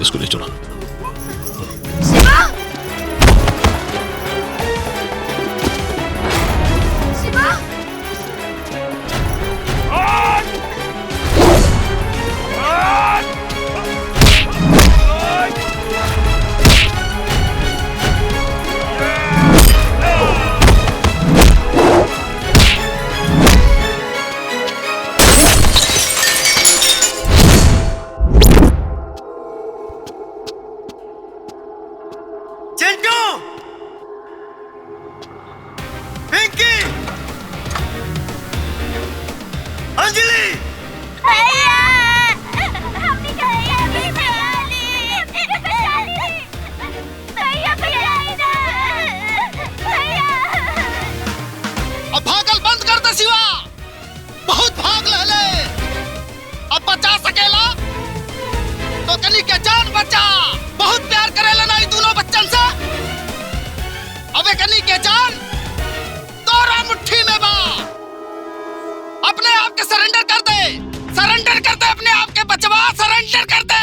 इसको ले चलो।
चिंटू, पिंकी, अंजलि,
अब भागल बंद कर दे शिवा, बहुत भाग ले। अब बचा सकेला तो कनी के जान बचा। बहुत प्यार करेला ना दोनों बच्चन से। अबे कनी के जान तोरा मुट्ठी में बा। अपने आप के सरेंडर कर दे, सरेंडर कर दे अपने आप के बचवा, सरेंडर कर दे।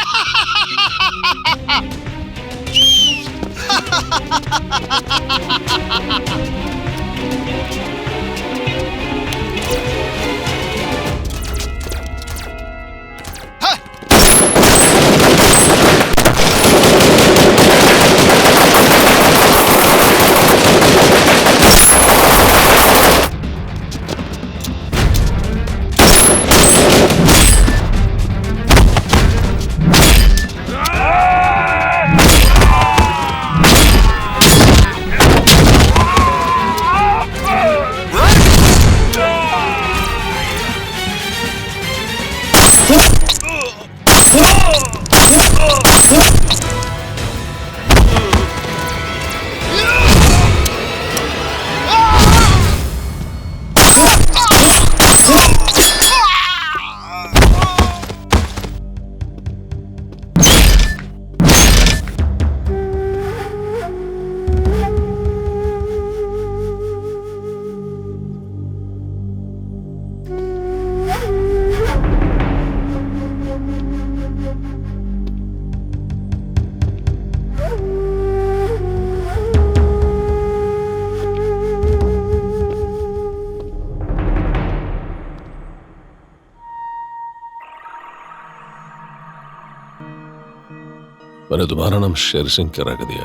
मैंने तुम्हारा नाम शेर सिंह क्या रख दिया?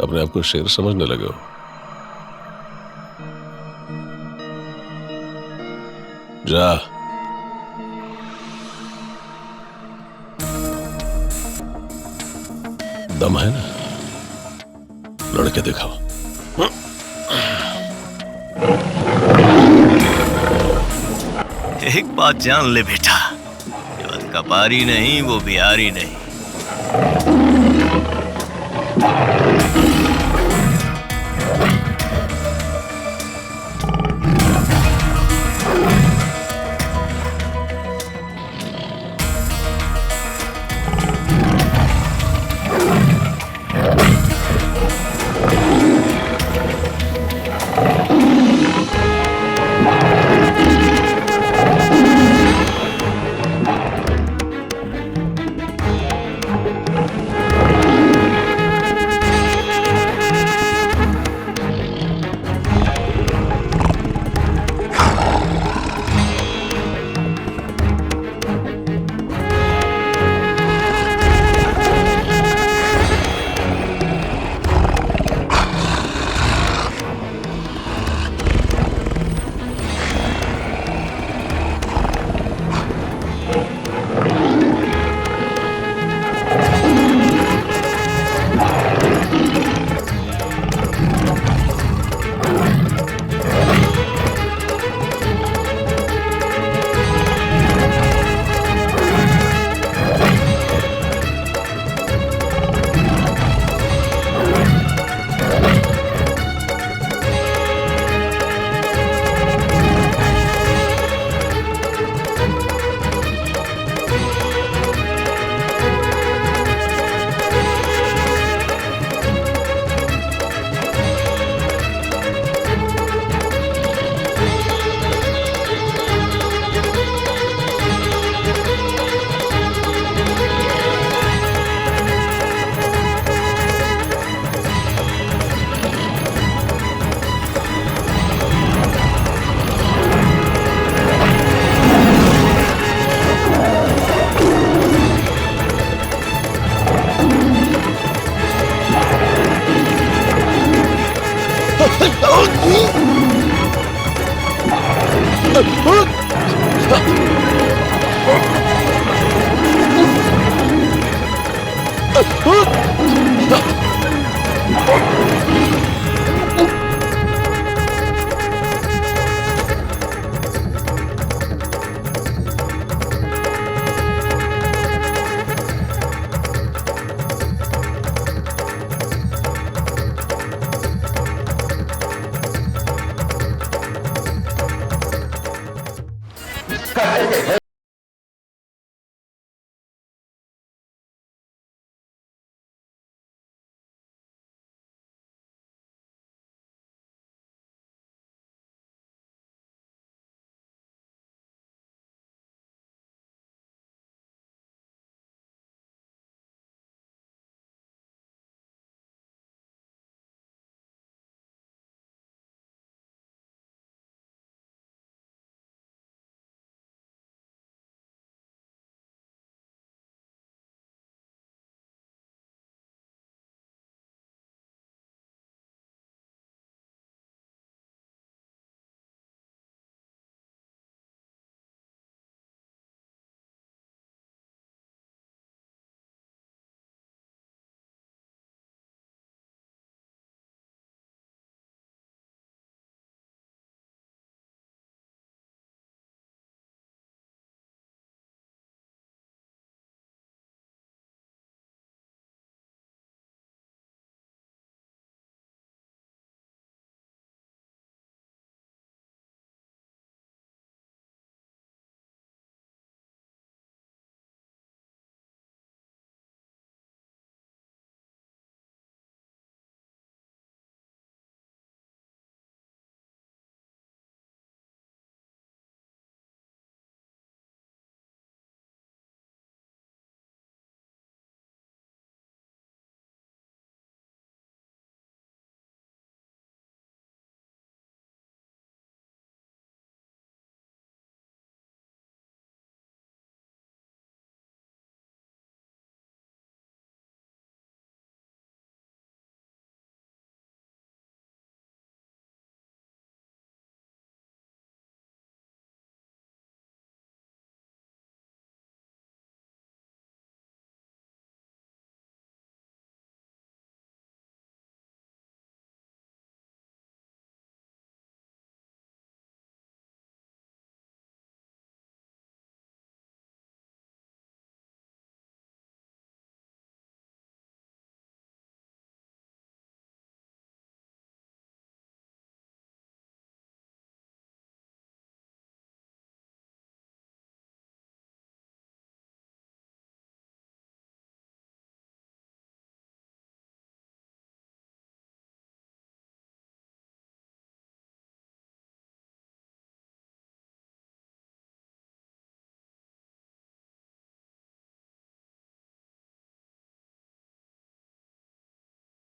अपने आप को शेर समझने लगे हो? जा, दम है ना? लड़के दिखाओ।
एक बात जान ले बेटा, कपारी नहीं, वो बिहारी नहीं।